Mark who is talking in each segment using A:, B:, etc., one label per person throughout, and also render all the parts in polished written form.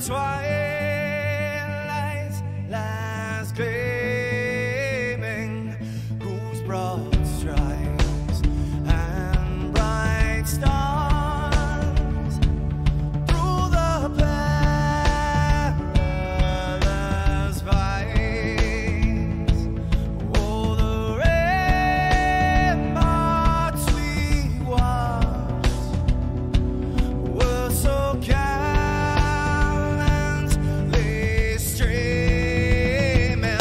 A: twilight lies gleaming, whose broad stripes and bright stars through the perilous fights. Oh, the ramparts we watched were so gallantly streaming,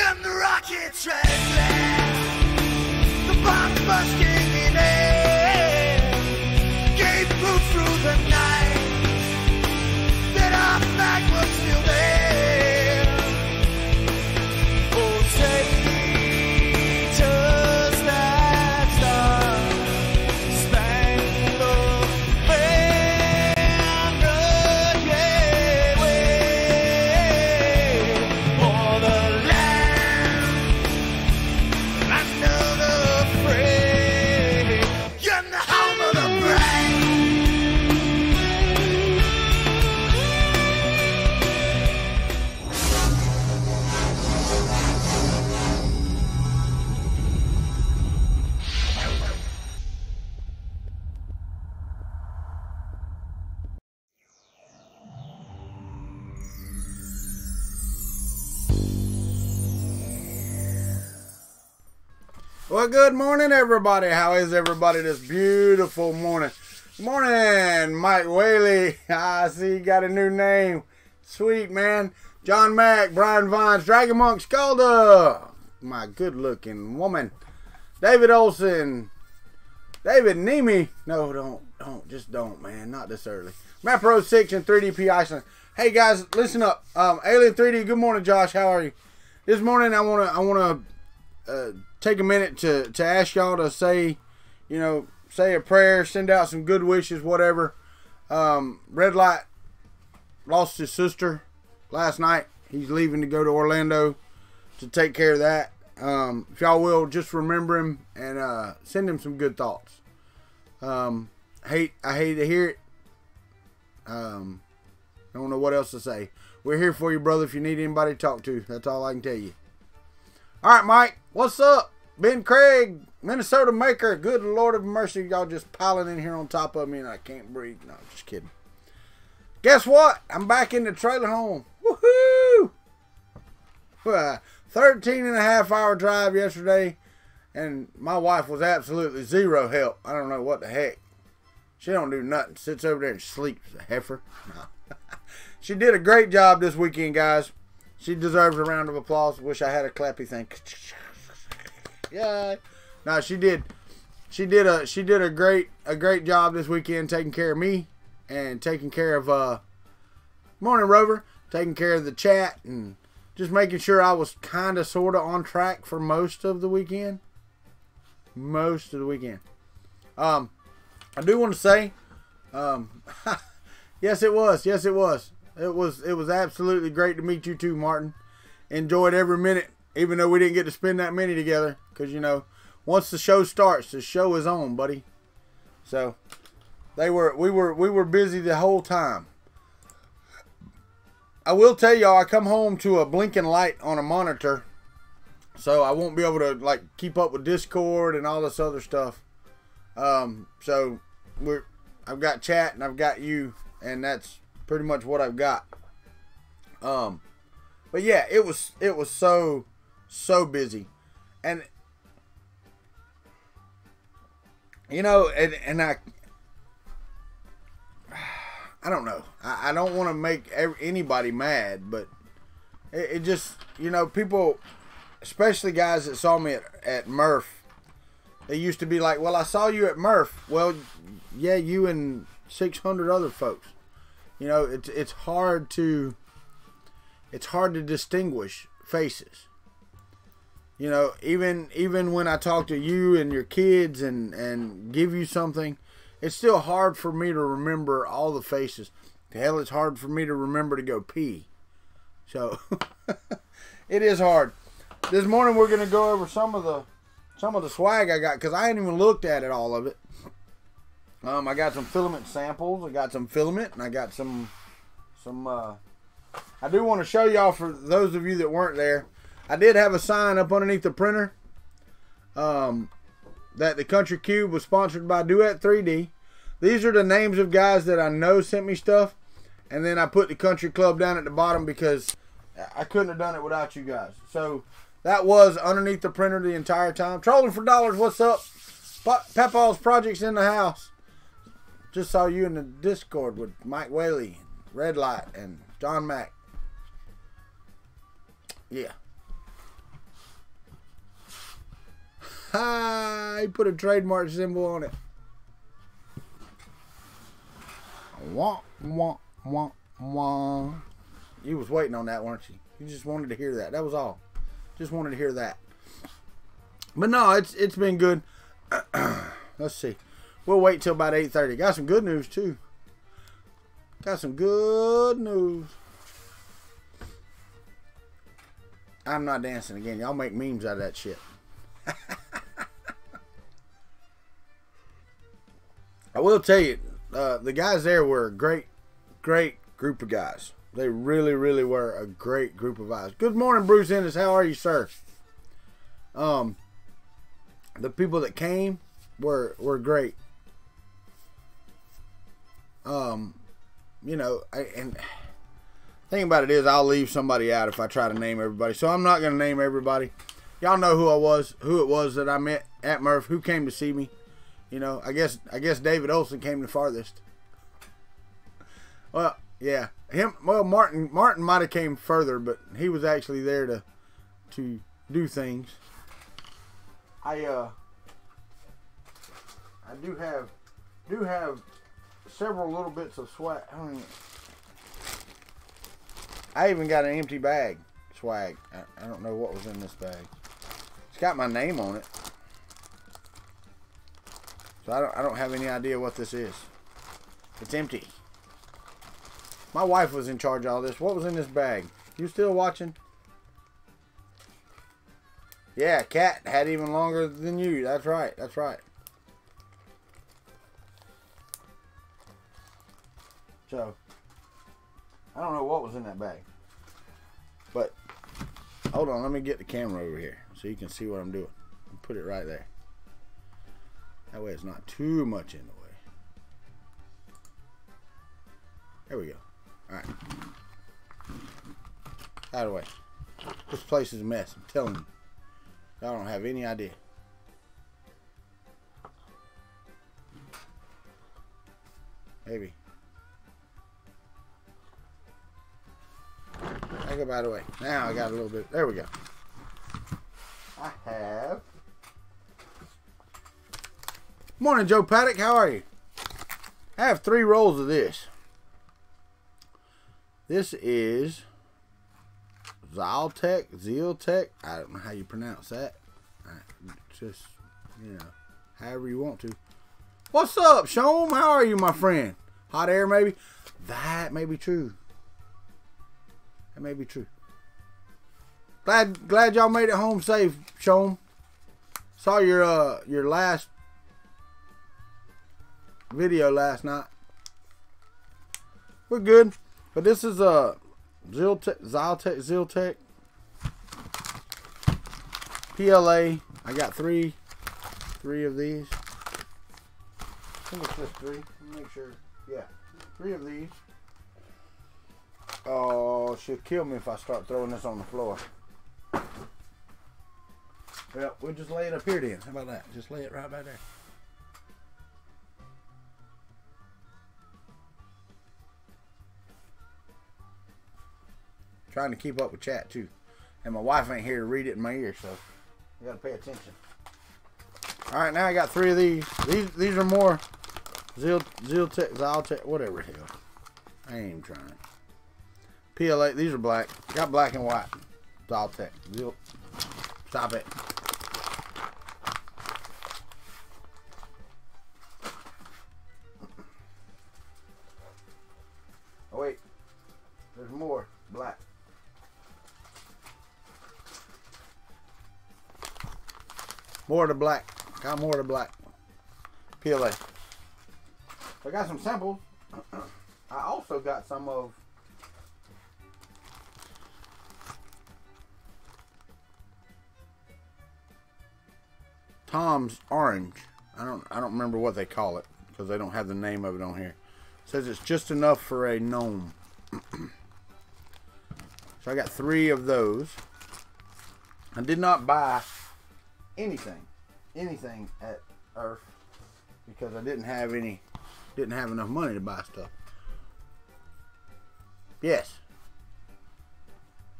A: and the rockets red glare, the bombs bursting in air, gave proof through the night that our flag was still there. Oh, traitors that star-spangled banner, yeah, wave for the land under the fray, and the home of the brave.
B: Well, good morning, everybody. How is everybody this beautiful morning? Good morning, Mike Whaley. I see you got a new name. Sweet, man. John Mack, Brian Vines, Dragon Monk, Skalda. My good-looking woman. David Olson. David Nemi. No, don't. Just don't, man. Not this early. Map Pro 6 and 3DP Iceland. Hey, guys, listen up. Alien 3D, good morning, Josh. How are you? This morning, I want to take a minute to ask y'all to say, say a prayer, send out some good wishes, whatever. Red Light lost his sister last night. He's leaving to go to Orlando to take care of that. If y'all will, just remember him and send him some good thoughts. I hate to hear it. I don't know what else to say. We're here for you, brother, if you need anybody to talk to. That's all I can tell you. All right, Mike, what's up? Ben Craig, Minnesota Maker. Good Lord of mercy, y'all just piling in here on top of me and I can't breathe. No, just kidding. Guess what? I'm back in the trailer home. Woohoo! 13 and a half hour drive yesterday, and my wife was absolutely zero help. I don't know what the heck. She don't do nothing. Sits over there and sleeps, a heifer. No. She did a great job this weekend, guys. She deserves a round of applause. Wish I had a clappy thing. Yeah. No, she did. She did a great job this weekend, taking care of me and taking care of morning Rover, taking care of the chat and just making sure I was kind of sort of on track for most of the weekend. I do want to say, yes, it was. It was absolutely great to meet you too, Martin. Enjoyed every minute, even though we didn't get to spend that many together. Because, once the show starts, the show is on, buddy. So, we were busy the whole time. I will tell y'all, I come home to a blinking light on a monitor. So, I won't be able to, keep up with Discord and all this other stuff. So, I've got chat and I've got you. And that's pretty much what I've got. But yeah, it was so busy, and and I don't know. I don't want to make anybody mad, but it just, people, especially guys that saw me at Murph, they used to be like, well, I saw you at Murph. Well, yeah, you and 600 other folks. It's hard to distinguish faces. Even when I talk to you and your kids and give you something, it's still hard for me to remember all the faces. Hell, it's hard for me to remember to go pee. So it is hard. This morning we're gonna go over some of the swag I got, because I ain't even looked at it, all of it. I got some filament samples. I got some filament, and I got some I do want to show y'all, for those of you that weren't there, I did have a sign up underneath the printer that the Kuntry Cube was sponsored by Duet 3D. These are the names of guys that I know sent me stuff. And then I put the Kuntry Club down at the bottom because I couldn't have done it without you guys. So that was underneath the printer the entire time. Trolling for dollars, what's up? Papa's Projects in the house. Just saw you in the Discord with Mike Whaley, Red Light, and John Mack. Yeah. Hi, he put a trademark symbol on it. Wah, wah, wah, wah. You was waiting on that, weren't you? You just wanted to hear that. That was all. Just wanted to hear that. But no, it's been good. Let's see. We'll wait till about 8:30. Got some good news too. Got some good news. I'm not dancing again. Y'all make memes out of that shit. I will tell you, the guys there were a great group of guys. They really, really were a great group of guys. Good morning, Bruce Ennis. How are you, sir? The people that came were great. You know, and thing about it is, I'll leave somebody out if I try to name everybody. So I'm not going to name everybody. Y'all know who it was that I met at Murph, who came to see me. You know, I guess David Olson came the farthest. Well, yeah, Martin might have came further, but he was actually there to do things. I do have several little bits of swag. I even got an empty bag swag. I don't know what was in this bag. It's got my name on it. So I don't have any idea what this is. It's empty. My wife was in charge of all this. What was in this bag? You still watching? Yeah, Cat had even longer than you. That's right. That's right. So, I don't know what was in that bag. But, hold on. Let me get the camera over here so you can see what I'm doing. Put it right there. That way it's not too much in the way. There we go. Alright. Out of the way. This place is a mess. I'm telling you. Y'all don't have any idea. Maybe. I go by the way. Now I got a little bit. There we go. I have. Morning, Joe Paddock. How are you? I have 3 rolls of this. This is Zealtech. I don't know how you pronounce that. Just, you know, however you want to. What's up, Shom? How are you, my friend? Hot air, maybe? That may be true. That may be true. Glad y'all made it home safe, Shom. Saw your last video last night. We're good. But this is a Zealtech PLA. I got three of these. I think it's just 3. Let me make sure. Yeah, 3 of these. Oh, she'll kill me if I start throwing this on the floor. Well, we'll just lay it up here then. How about that? Just lay it right back there. Trying to keep up with chat too, and my wife ain't here to read it in my ear, so you gotta pay attention. All right, now I got 3 of these. These are more Zealtech, whatever the hell. I ain't even trying. PLA. These are black. Got black and white. Zealtech. Stop it. Oh wait, there's more black. More of the black. Got more of the black. PLA. I got some samples. I also got some of Tom's Orange. I don't remember what they call it because they don't have the name of it on here. It says it's just enough for a gnome. So I got 3 of those. I did not buy anything at Earth because I didn't have enough money to buy stuff. Yes.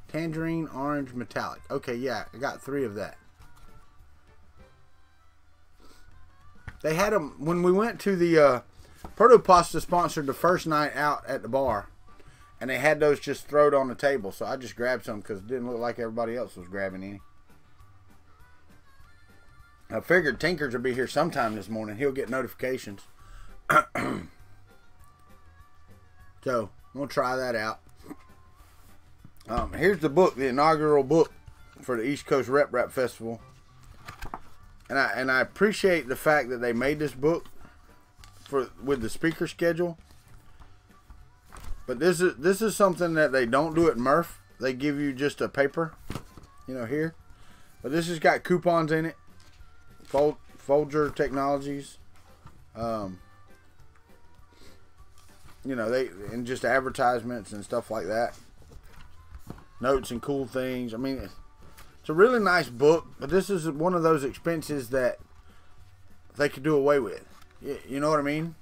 B: Tangerine Orange Metallic. Okay, yeah, I got 3 of that. They had them when we went to the Protopasta sponsored the first night out at the bar, and they had those just thrown on the table. So I just grabbed some because it didn't look like everybody else was grabbing any. I figured Tinkers would be here sometime this morning. He'll get notifications. So we'll try that out. Here's the book, the inaugural book for the East Coast Rep Rap Festival. And I appreciate the fact that they made this book with the speaker schedule. But this is something that they don't do at Murph. They give you just a paper, you know, here. But this has got coupons in it. Folger Technologies. You know, and just advertisements and stuff like that. Notes and cool things. I mean, it's a really nice book, but this is one of those expenses that they could do away with. You know what I mean?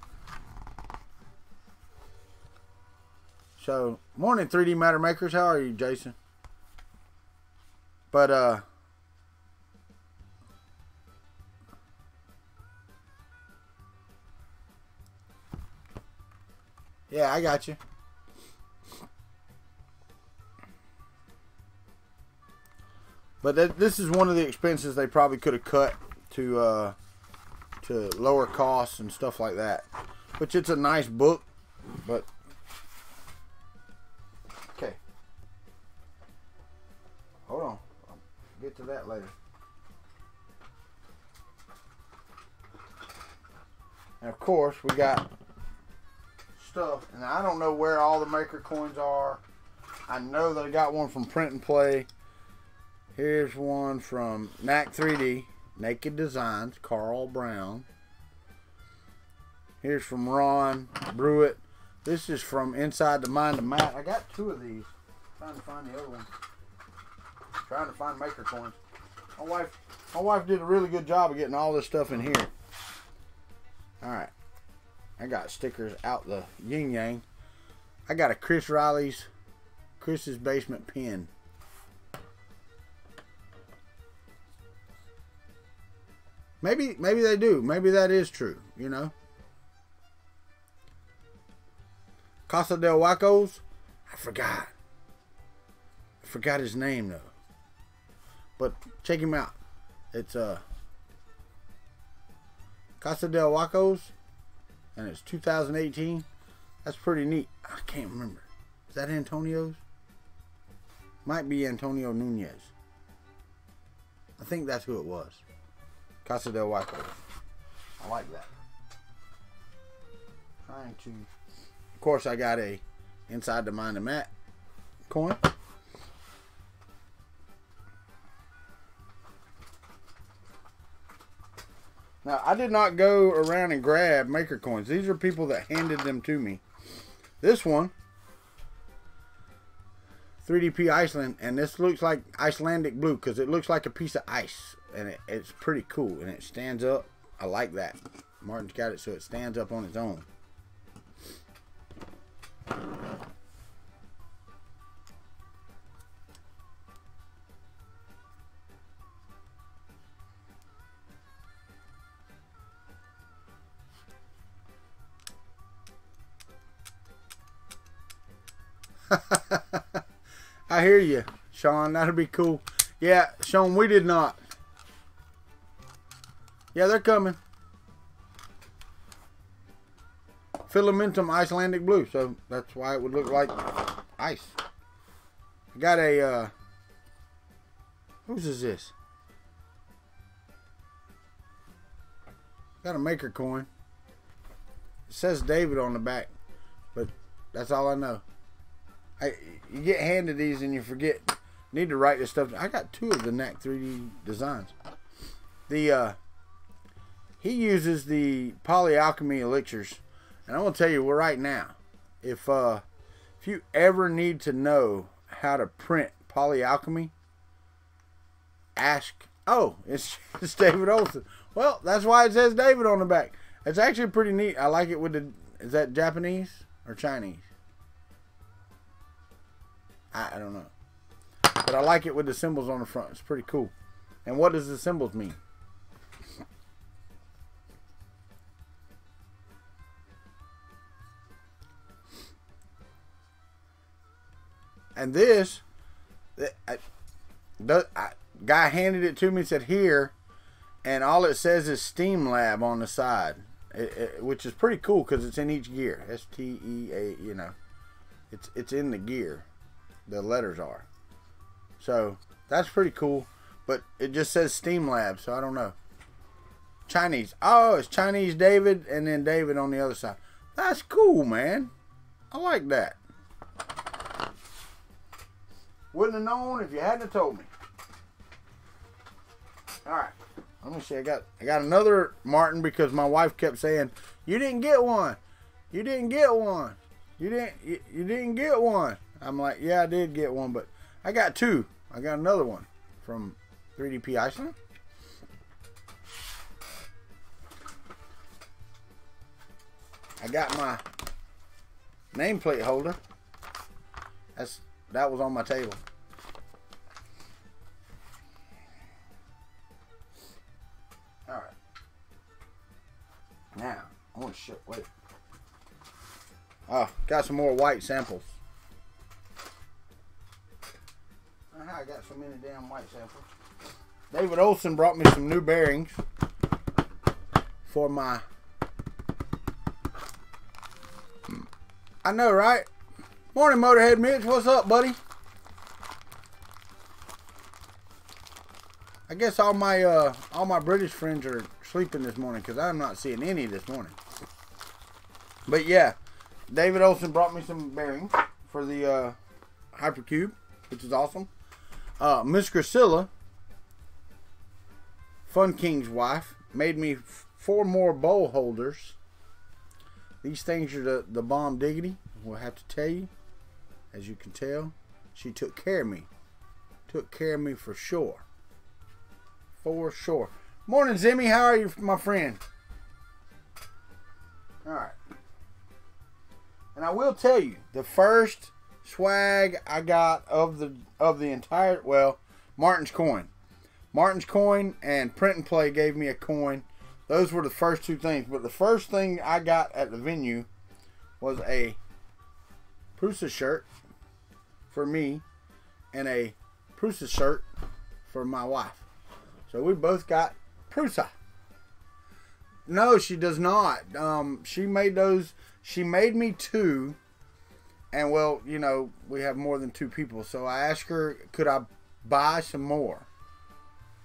B: So, morning 3D Matter Makers. How are you, Jason? But, yeah, I got you. But this is one of the expenses they probably could have cut to lower costs and stuff like that. Which it's a nice book, but okay. Hold on, I'll get to that later. And of course, we got stuff, and I don't know where all the maker coins are. I know that I got one from Print and Play. Here's one from Knack 3D, Naked Designs, Carl Brown. Here's from Ron Brewitt. This is from Inside the Mind of Matt. I got 2 of these. Trying to find the other one. Trying to find maker coins. My wife did a really good job of getting all this stuff in here. Alright. I got stickers out the yin yang. I got a Chris's Basement pin. Maybe they do. Maybe that is true, you know. Casa del Huacos. I forgot his name though. But check him out. It's Casa del Huacos, and it's 2018. That's pretty neat. I can't remember. Is that Antonio's? Might be Antonio Nunez. I think that's who it was. Casa del Huacos. I like that. Trying to. Of course, I got a Inside the Mind of Matt coin. Now, I did not go around and grab maker coins. These are people that handed them to me. This one, 3DP Iceland, and this looks like Icelandic blue because it looks like a piece of ice, and it's pretty cool, and it stands up. I like that. Martin's got it so it stands up on its own. I hear you, Sean. That'll be cool. Yeah, Sean, we did not. Yeah, they're coming. Filamentum Icelandic blue, so that's why it would look like ice. I got a whose is this? Got a maker coin. It says David on the back, but that's all I know. You get handed these and you forget. Need to write this stuff. I got 2 of the Knack 3D designs. The he uses the polyalchemy elixirs. And I'm going to tell you right now, if you ever need to know how to print polyalchemy, ask. Oh, it's David Olson. Well, that's why it says David on the back. It's actually pretty neat. I like it with the. Is that Japanese or Chinese? I don't know. But I like it with the symbols on the front. It's pretty cool. And what does the symbols mean? And this, guy handed it to me and said, here, and all it says is Steam Lab on the side, which is pretty cool because it's in each gear. STEA, you know, it's in the gear. The letters are. So, that's pretty cool, but it just says Steam Lab, so I don't know. Chinese. Oh, it's Chinese David, and then David on the other side. That's cool, man. I like that. Wouldn't have known if you hadn't have told me. Alright. Let me see. I got another Martin because my wife kept saying, you didn't get one. You didn't get one. You didn't get one. I'm like, yeah, I did get one, but I got two. I got another one from 3DP Iceland. I got my nameplate holder. That was on my table. Alright. Now, oh shit, wait. Oh, got some more white samples. I got so many damn white samples. David Olson brought me some new bearings for my... I know, right? Morning, Motorhead Mitch. What's up, buddy? I guess all my British friends are sleeping this morning because I'm not seeing any this morning. But yeah, David Olson brought me some bearings for the Hypercube, which is awesome. Miss Priscilla, Fun King's wife, made me 4 more bowl holders. These things are the bomb diggity. We'll have to tell you. As you can tell, she took care of me. Took care of me for sure. For sure. Morning, Zimmy. How are you, my friend? Alright. And I will tell you, the first swag I got of the entire, well, Martin's coin. Martin's coin and Print and Play gave me a coin. Those were the first 2 things. But the first thing I got at the venue was a Prusa shirt for me and a Prusa shirt for my wife. So we both got Prusa. No, she does not. She made those. She made me 2. And well, you know, we have more than 2 people. So I asked her, could I buy some more?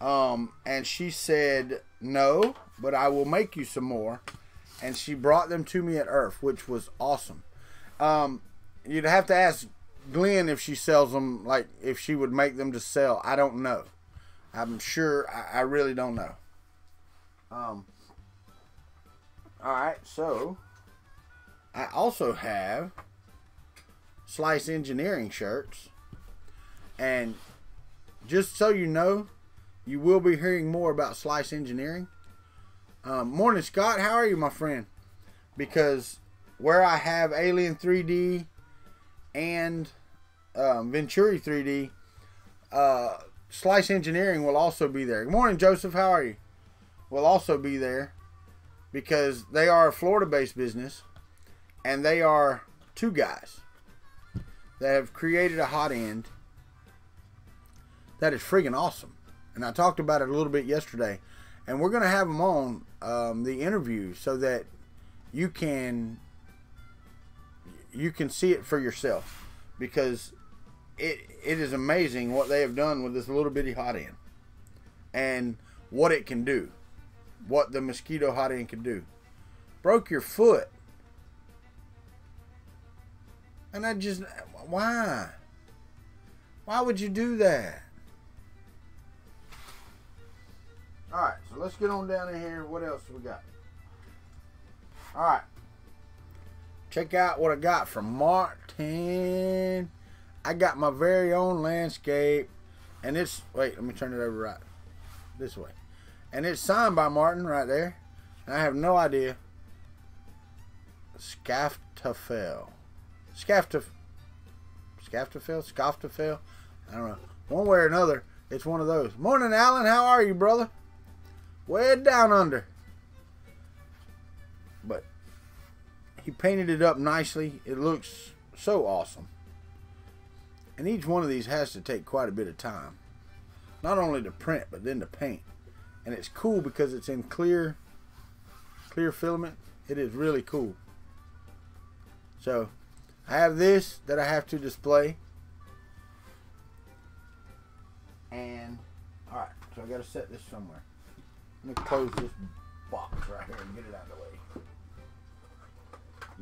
B: And she said, no, but I will make you some more. And she brought them to me at Earth, which was awesome. You'd have to ask Glenn if she sells them, like if she would make them to sell. I don't know. I'm sure, I really don't know. Alright, so I also have Slice Engineering shirts. And just so you know, you will be hearing more about Slice Engineering. Morning, Scott. How are you, my friend? Because where I have Alien 3D and Venturi 3D, Slice Engineering will also be there. Good morning, Joseph. How are you? Will also be there because they are a Florida-based business, and they are 2 guys that have created a hot end that is friggin' awesome. And I talked about it a little bit yesterday, and we're going to have them on the interview so that you can see it for yourself, because it is amazing what they have done with this little bitty hot end and what it can do, what the mosquito hot end can do. Broke your foot, and I just, why would you do that? Alright, so let's get on down in here. What else we got? All right. Check out what I got from Martin. I got my very own landscape. And it's, wait, let me turn it over right this way. And it's signed by Martin right there. And I have no idea. Scaftafel. Scaftafel? I don't know. One way or another, it's one of those. Morning, Alan. How are you, brother? Way down under. But he painted it up nicely. It looks so awesome. And each one of these has to take quite a bit of time. Not only to print, but then to paint. And it's cool because it's in clear filament. It is really cool. So, I have this that I have to display. And, alright, so I got to set this somewhere. Let me close this box right here and get it out of the way.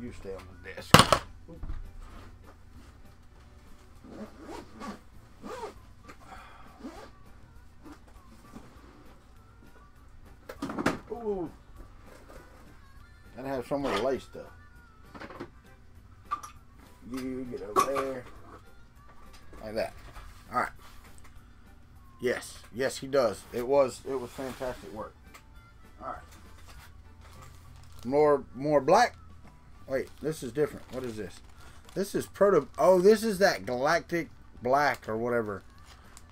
B: You stay on the desk. Ooh. Gotta have somewhere to lay stuff. You get over there. Like that. Alright. Yes. Yes, he does. It was fantastic work. Alright. More black. Wait, this is different. What is this? This is oh, this is that Galactic Black or whatever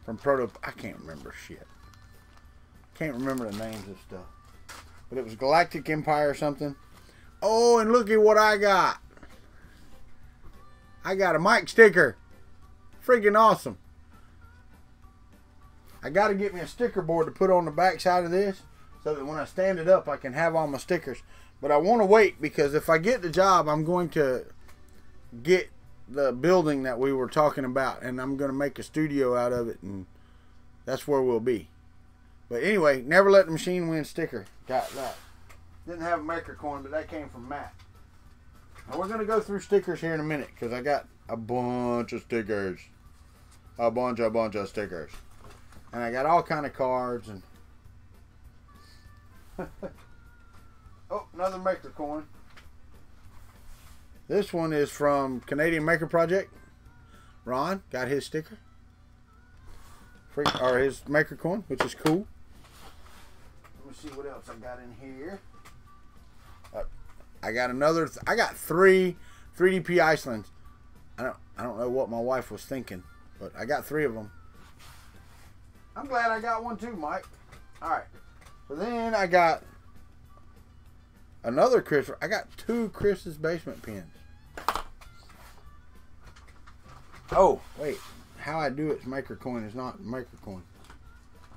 B: from I can't remember shit. Can't remember the names of stuff. But it was Galactic Empire or something. Oh, and look at what I got. I got a mic sticker. Freaking awesome. I got to get me a sticker board to put on the back side of this so that when I stand it up I can have all my stickers. But I want to wait because if I get the job, I'm going to get the building that we were talking about and I'm going to make a studio out of it, and that's where we'll be. But anyway, never let the machine win sticker. Got that. Didn't have a maker coin, but that came from Matt. Now we're going to go through stickers here in a minute because I got a bunch of stickers. A bunch of stickers. And I got all kind of cards and oh, another maker coin. This one is from Canadian Maker Project. Ron got his sticker. Or his maker coin, which is cool. Let me see what else I got in here. I got another. I got 3 3DP Icelands. I don't know what my wife was thinking, but I got 3 of them. I'm glad I got one too, Mike. All right. So then I got another Chris. I got 2 Chris's Basement pins. Oh, wait. How I Do It's maker coin is not maker coin.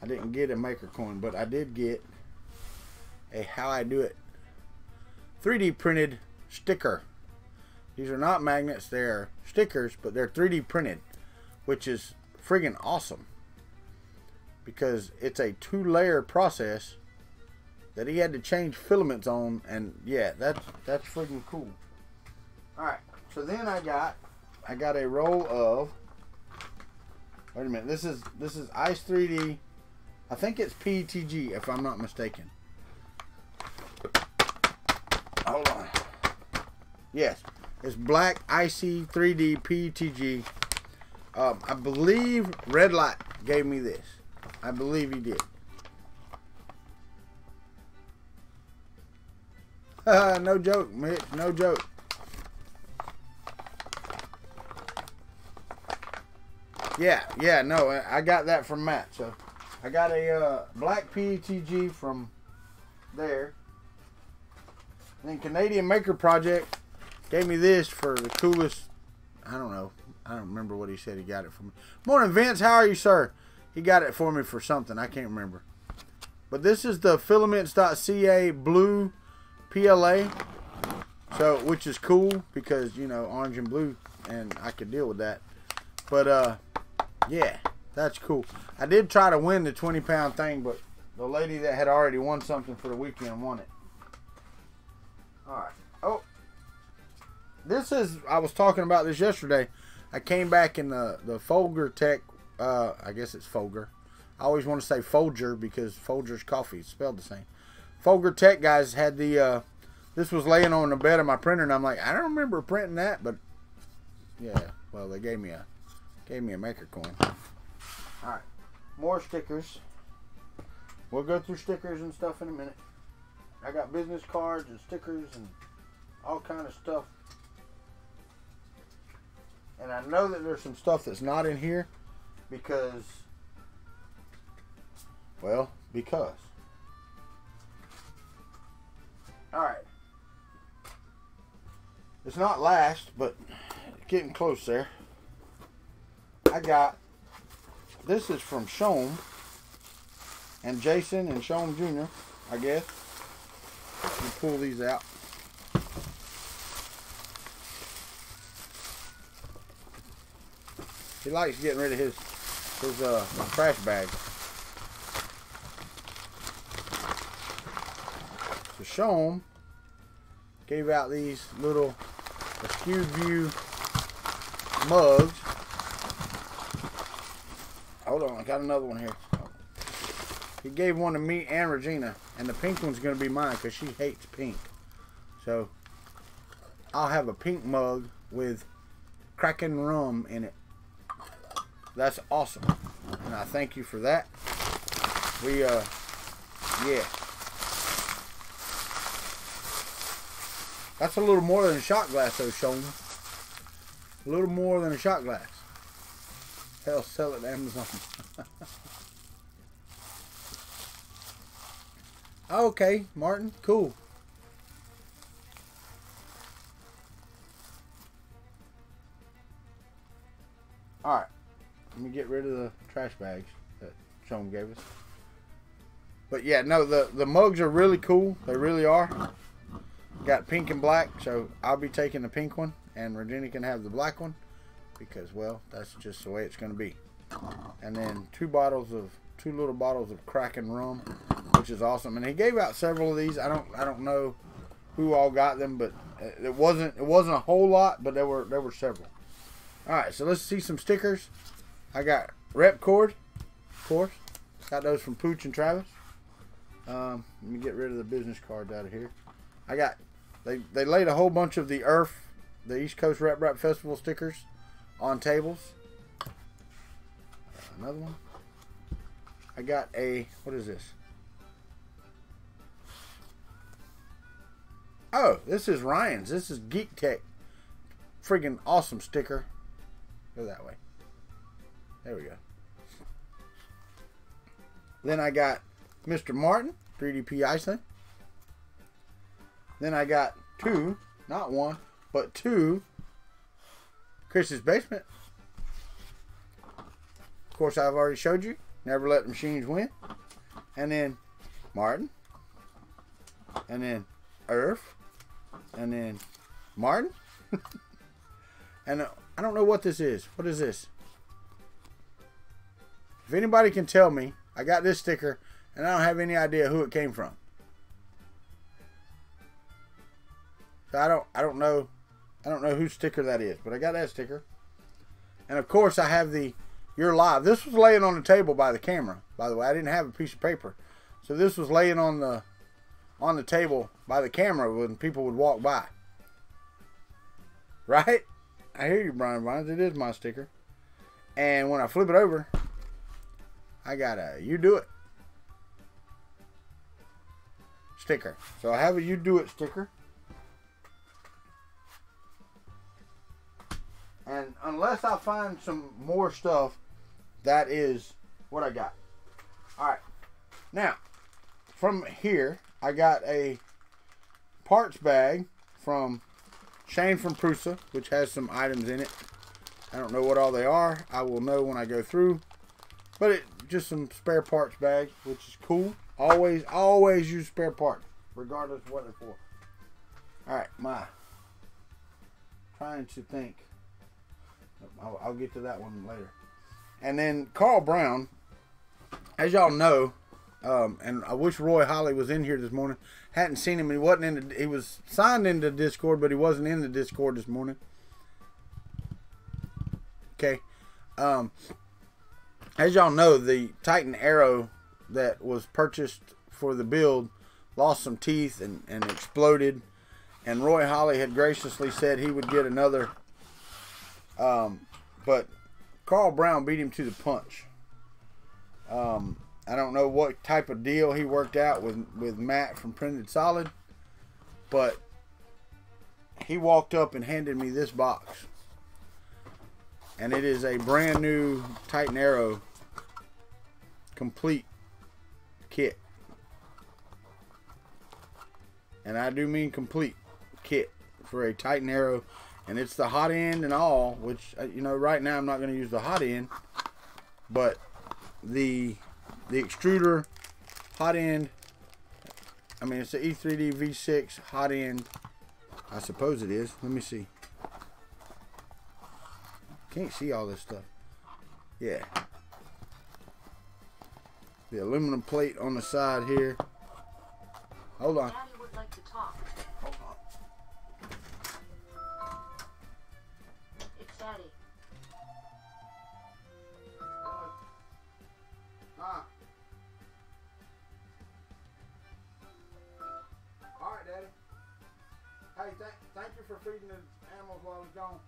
B: I didn't get a maker coin, but I did get a How I Do It 3D printed sticker. These are not magnets, they're stickers, but they're 3D printed, which is friggin' awesome because it's a 2-layer process that he had to change filaments on, and yeah, that's friggin' cool. All right, so then I got a roll of. Wait a minute, this is Ice 3D. I think it's PETG if I'm not mistaken. Hold on. Yes, it's Black Icy 3D PETG. I believe Red Light gave me this. I believe he did. No joke, Mitch. No joke. Yeah, no, I got that from Matt. So I got a black PETG from there. And then Canadian Maker Project gave me this for the coolest. I don't know. I don't remember what he said he got it for me. Morning, Vince. How are you, sir? He got it for me for something. I can't remember. But this is the filaments.ca blue PLA. So, which is cool because, you know, orange and blue, and I could deal with that. But, yeah, that's cool. I did try to win the 20-pound thing, but the lady that had already won something for the weekend won it. Alright. Oh. This is, I was talking about this yesterday. I came back in the Folger Tech, I guess it's Folger. I always want to say Folger because Folger's coffee is spelled the same. Folger Tech guys had the, this was laying on the bed of my printer, and I'm like, I don't remember printing that, but yeah, well, they gave me a maker coin. All right, more stickers. We'll go through stickers and stuff in a minute. I got business cards and stickers and all kind of stuff. And I know that there's some stuff that's not in here because, well, because. Alright. It's not last, but getting close there. I got, this is from Shom and Jason and Shom Jr., I guess. Let me pull these out. He likes getting rid of his trash bag. So Shom gave out these little Askew View mugs. Hold on, I got another one here. He gave one to me and Regina, and the pink one's going to be mine because she hates pink. So I'll have a pink mug with Kraken rum in it. That's awesome, and I thank you for that. Yeah. That's a little more than a shot glass, though, Sean. A little more than a shot glass. Hell, sell it to Amazon. Okay, Martin, cool. Alright, let me get rid of the trash bags that Sean gave us. But yeah, no, the mugs are really cool. They really are. Got pink and black, so I'll be taking the pink one, and Regina can have the black one, because, well, that's just the way it's going to be. And then two little bottles of Kraken rum, which is awesome. And he gave out several of these. I don't know who all got them, but it wasn't a whole lot, but there were several. All right, so let's see some stickers. I got Repcord, of course. Got those from Pooch and Travis. Let me get rid of the business cards out of here. I got they laid a whole bunch of the the East Coast Rep Rap Festival stickers on tables. Another one. I got a, what is this? Oh, this is Ryan's. This is Geek Tech. Friggin' awesome sticker. Go that way. There we go. Then I got Mr. Martin, 3DP Iceland. Then I got two, not one, but two, Chris's Basement. Of course, I've already showed you. Never let the machines win. And then Martin. And then Earth. And then Martin. And I don't know what this is. What is this? If anybody can tell me, I got this sticker and I don't have any idea who it came from. So I don't know whose sticker that is, but I got that sticker. And of course I have the You're Live. This was laying on the table by the camera, by the way. I didn't have a piece of paper. So this was laying on the table by the camera when people would walk by. Right? I hear you, Brian Vines. It is my sticker. And when I flip it over, I got a You Do It sticker. So I have a You Do It sticker. And unless I find some more stuff, that is what I got. Alright. Now, from here, I got a parts bag from Shane from Prusa, which has some items in it. I don't know what all they are. I will know when I go through. But just some spare parts bags, which is cool. Always use spare parts, regardless of what they're for. Alright, trying to think. I'll get to that one later. And then Carl Brown, as y'all know, and I wish Roy Holly was in here this morning. Hadn't seen him. He was signed into Discord, but he wasn't in the Discord this morning. Okay. as y'all know, the Titan Arrow that was purchased for the build lost some teeth and exploded. And Roy Holly had graciously said he would get another. But Carl Brown beat him to the punch. I don't know what type of deal he worked out with Matt from Printed Solid, but he walked up and handed me this box. And it is a brand new Titan Arrow complete kit. And I do mean complete kit for a Titan Arrow. And it's the hot end and all, which, you know, right now I'm not going to use the hot end. But the extruder, hot end, I mean, it's the E3D V6 hot end. I suppose it is. Let me see. Can't see all this stuff. Yeah. The aluminum plate on the side here. Hold on.
C: Daddy would like to talk.
B: Hold on.
C: It's Daddy.
B: All right, Daddy. Hey, thank you for feeding the animals while I was gone.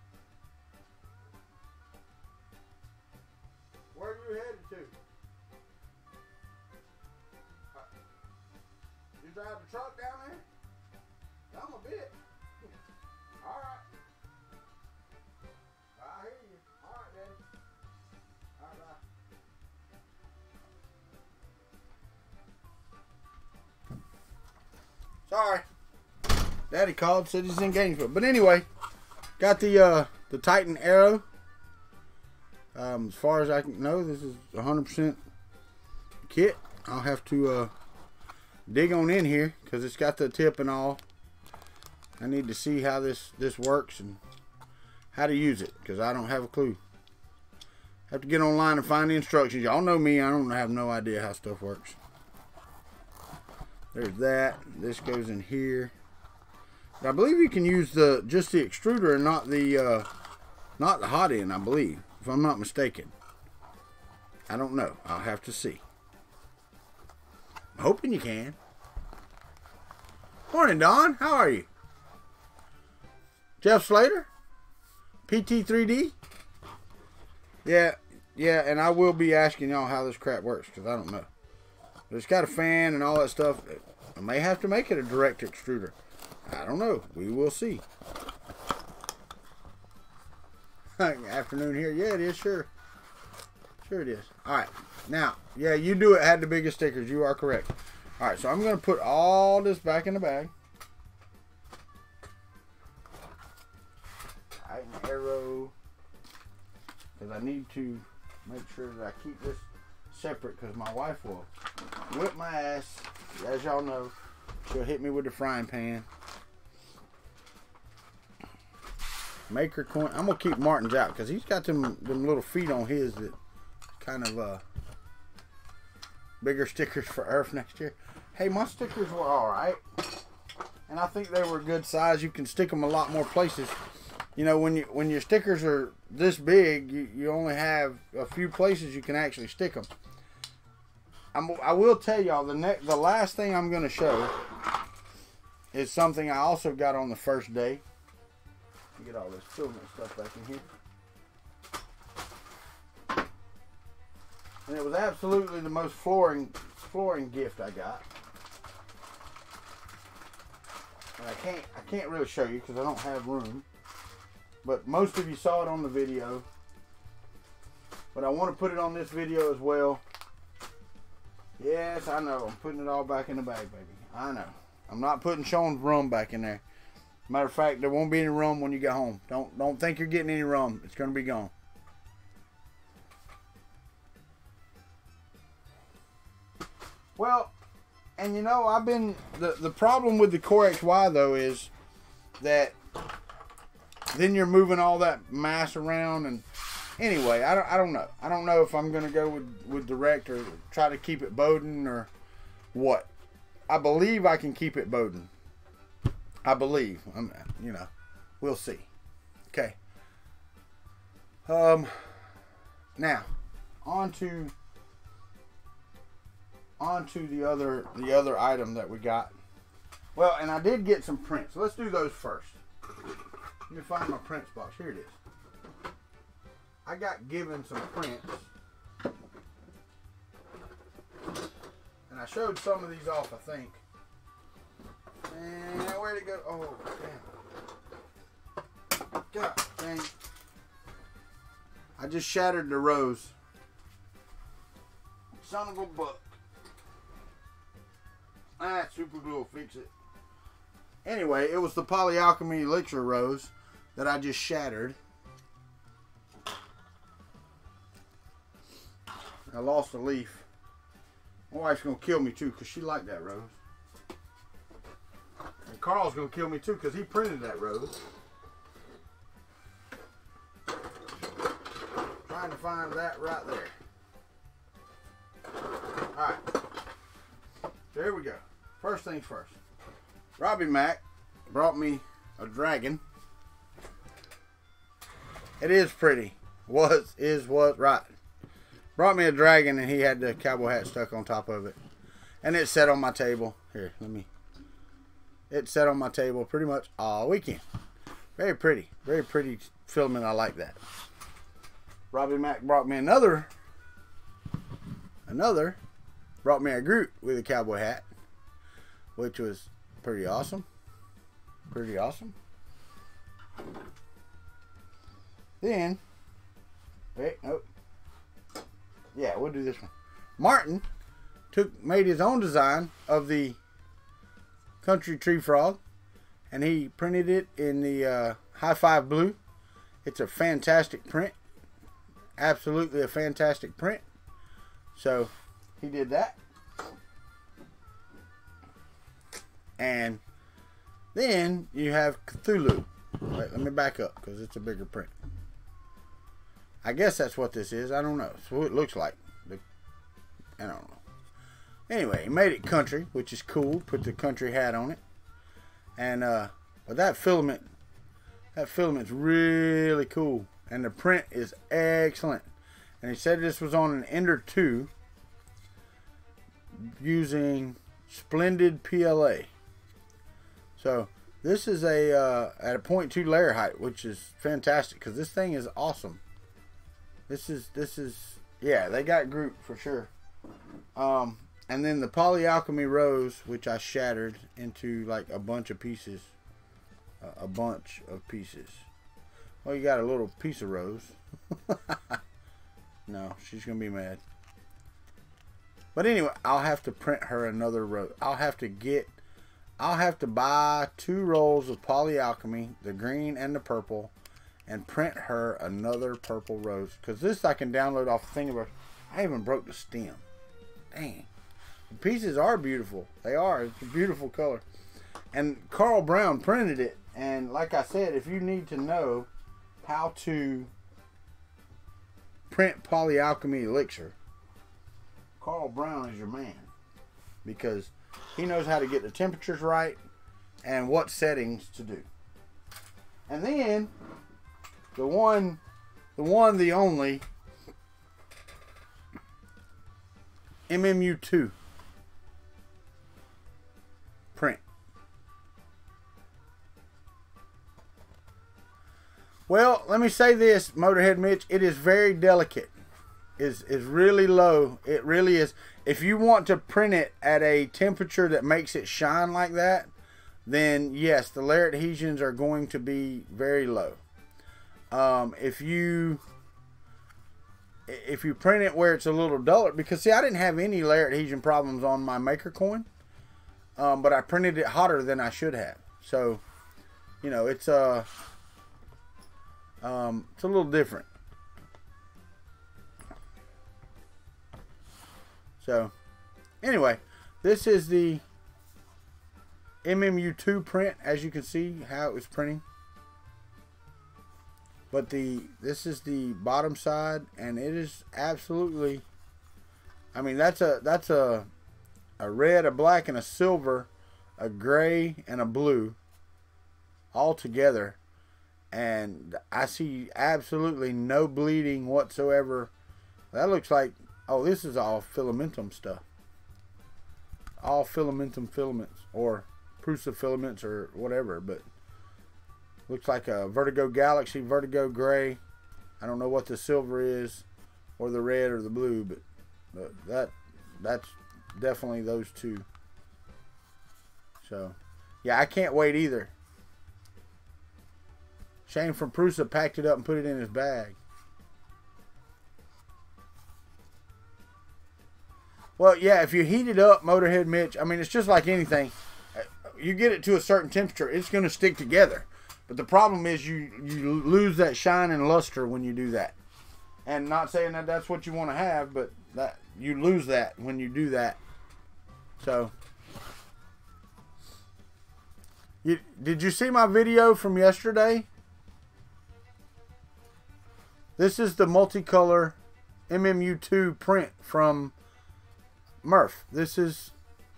B: Where are you headed to? You drive the truck down there? I'm a bit. All right. I hear you. All right, Daddy. All right, bye. Sorry. Daddy called, said he's in Gainesville. But anyway, got the Titan Arrow. As far as I can know, this is 100% kit. I'll have to dig on in here because it's got the tip and all. I need to see how this works and how to use it because I don't have a clue. Have to get online and find the instructions. Y'all know me, I don't have no idea how stuff works. There's that. This goes in here. But I believe you can use just the extruder and not the hot end, I believe, if I'm not mistaken. I don't know. I'll have to see. I'm hoping you can. Morning, Don. How are you? Jeff Slater? PT3D? Yeah, and I will be asking y'all how this crap works, because I don't know. But it's got a fan and all that stuff. I may have to make it a direct extruder. I don't know. We will see. Afternoon here. Yeah, it is, sure. Sure it is. Alright. Now, yeah, you do it had the biggest stickers. You are correct. Alright, so I'm going to put all this back in the bag. Titan Arrow. Because I need to make sure that I keep this separate because my wife will whip my ass. As y'all know, she'll hit me with the frying pan. Maker coin. I'm going to keep Martin's out because he's got them little feet on his that kind of bigger stickers for Earth next year. Hey, my stickers were alright. And I think they were a good size. You can stick them a lot more places. You know, when your stickers are this big, you only have a few places you can actually stick them. I will tell y'all, the last thing I'm going to show is something I also got on the first day. Let me get all this filament stuff back in here. And it was absolutely the most flooring gift I got. And I can't really show you because I don't have room. But most of you saw it on the video. But I want to put it on this video as well. Yes, I know. I'm putting it all back in the bag, baby. I know. I'm not putting Sean's rum back in there. Matter of fact, there won't be any rum when you get home. Don't think you're getting any rum. It's going to be gone. Well, and you know, I've been... The problem with the Core XY, though, is that then you're moving all that mass around. And anyway, I don't know. I don't know if I'm going to go with direct or try to keep it Bowden or what. I believe I can keep it Bowden. I believe. You know, we'll see. Okay. Now, onto the other item that we got. Well, and I did get some prints. Let's do those first. Let me find my prints box. Here it is. I got given some prints. And I showed some of these off, I think. And where'd it go? Oh, damn. God dang. I just shattered the rose. Son of a buck. Ah, super glue will fix it. Anyway, it was the Polyalchemy Elixir rose that I just shattered. I lost a leaf. My wife's going to kill me too because she liked that rose. And Carl's going to kill me too because he printed that rose. Trying to find that right there. Alright. There we go. First things first. Robbie Mac brought me a dragon. It is pretty. Was right. Brought me a dragon and he had the cowboy hat stuck on top of it. And it sat on my table. Here, it sat on my table pretty much all weekend. Very pretty. Very pretty filament. I like that. Robbie Mac brought me another. Brought me a Groot with a cowboy hat. Which was pretty awesome. Pretty awesome. Then, wait, nope. Yeah, we'll do this one. Martin made his own design of the Country Tree Frog, and he printed it in the High Five Blue. It's a fantastic print. Absolutely a fantastic print. So, he did that. And then you have Cthulhu. Wait, let me back up because it's a bigger print. I guess that's what this is. I don't know. That's what it looks like. I don't know. Anyway, he made it country, which is cool. Put the country hat on it. And but that filament's really cool. And the print is excellent. And he said this was on an Ender 2 using Splendid PLA. So this is at a 0.2 layer height, which is fantastic because this thing is awesome. This is yeah, they got Groot for sure. And then the Polyalchemy rose, which I shattered into like a bunch of pieces. Well, you got a little piece of rose. No, she's gonna be mad. But anyway, I'll have to print her another rose. I'll have to buy 2 rolls of Polyalchemy, the green and the purple, and print her another purple rose. Because this I can download off the Thingiverse. I even broke the stem. Dang. The pieces are beautiful. They are. It's a beautiful color. And Carl Brown printed it. And like I said, if you need to know how to print Polyalchemy Elixir, Carl Brown is your man. Because he knows how to get the temperatures right and what settings to do. And then the only MMU2 print. Well, let me say this, Motorhead Mitch, it is very delicate. Is really low. It really is. If you want to print it at a temperature that makes it shine like that, then yes, the layer adhesions are going to be very low. If you print it where it's a little duller, because see, I didn't have any layer adhesion problems on my Maker coin, but I printed it hotter than I should have. So, you know, it's a little different. So, anyway, this is the MMU2 print, as you can see how it was printing. But this is the bottom side, and it is absolutely, I mean, that's a red, a black, and a silver, a gray, and a blue all together. And I see absolutely no bleeding whatsoever That looks like, oh, this is all filamentum stuff. All filamentum filaments, or Prusa filaments, or whatever, but looks like a Vertigo Galaxy, Vertigo Gray. I don't know what the silver is, or the red, or the blue, but that's definitely those two. So, yeah, I can't wait either. Shane from Prusa packed it up and put it in his bag. Well, yeah, if you heat it up, Motorhead Mitch, I mean, it's just like anything. You get it to a certain temperature, it's going to stick together. But the problem is you lose that shine and luster when you do that. And not saying that that's what you want to have, but that you lose that when you do that. So, did you see my video from yesterday? This is the multicolor MMU2 print from Murph. This is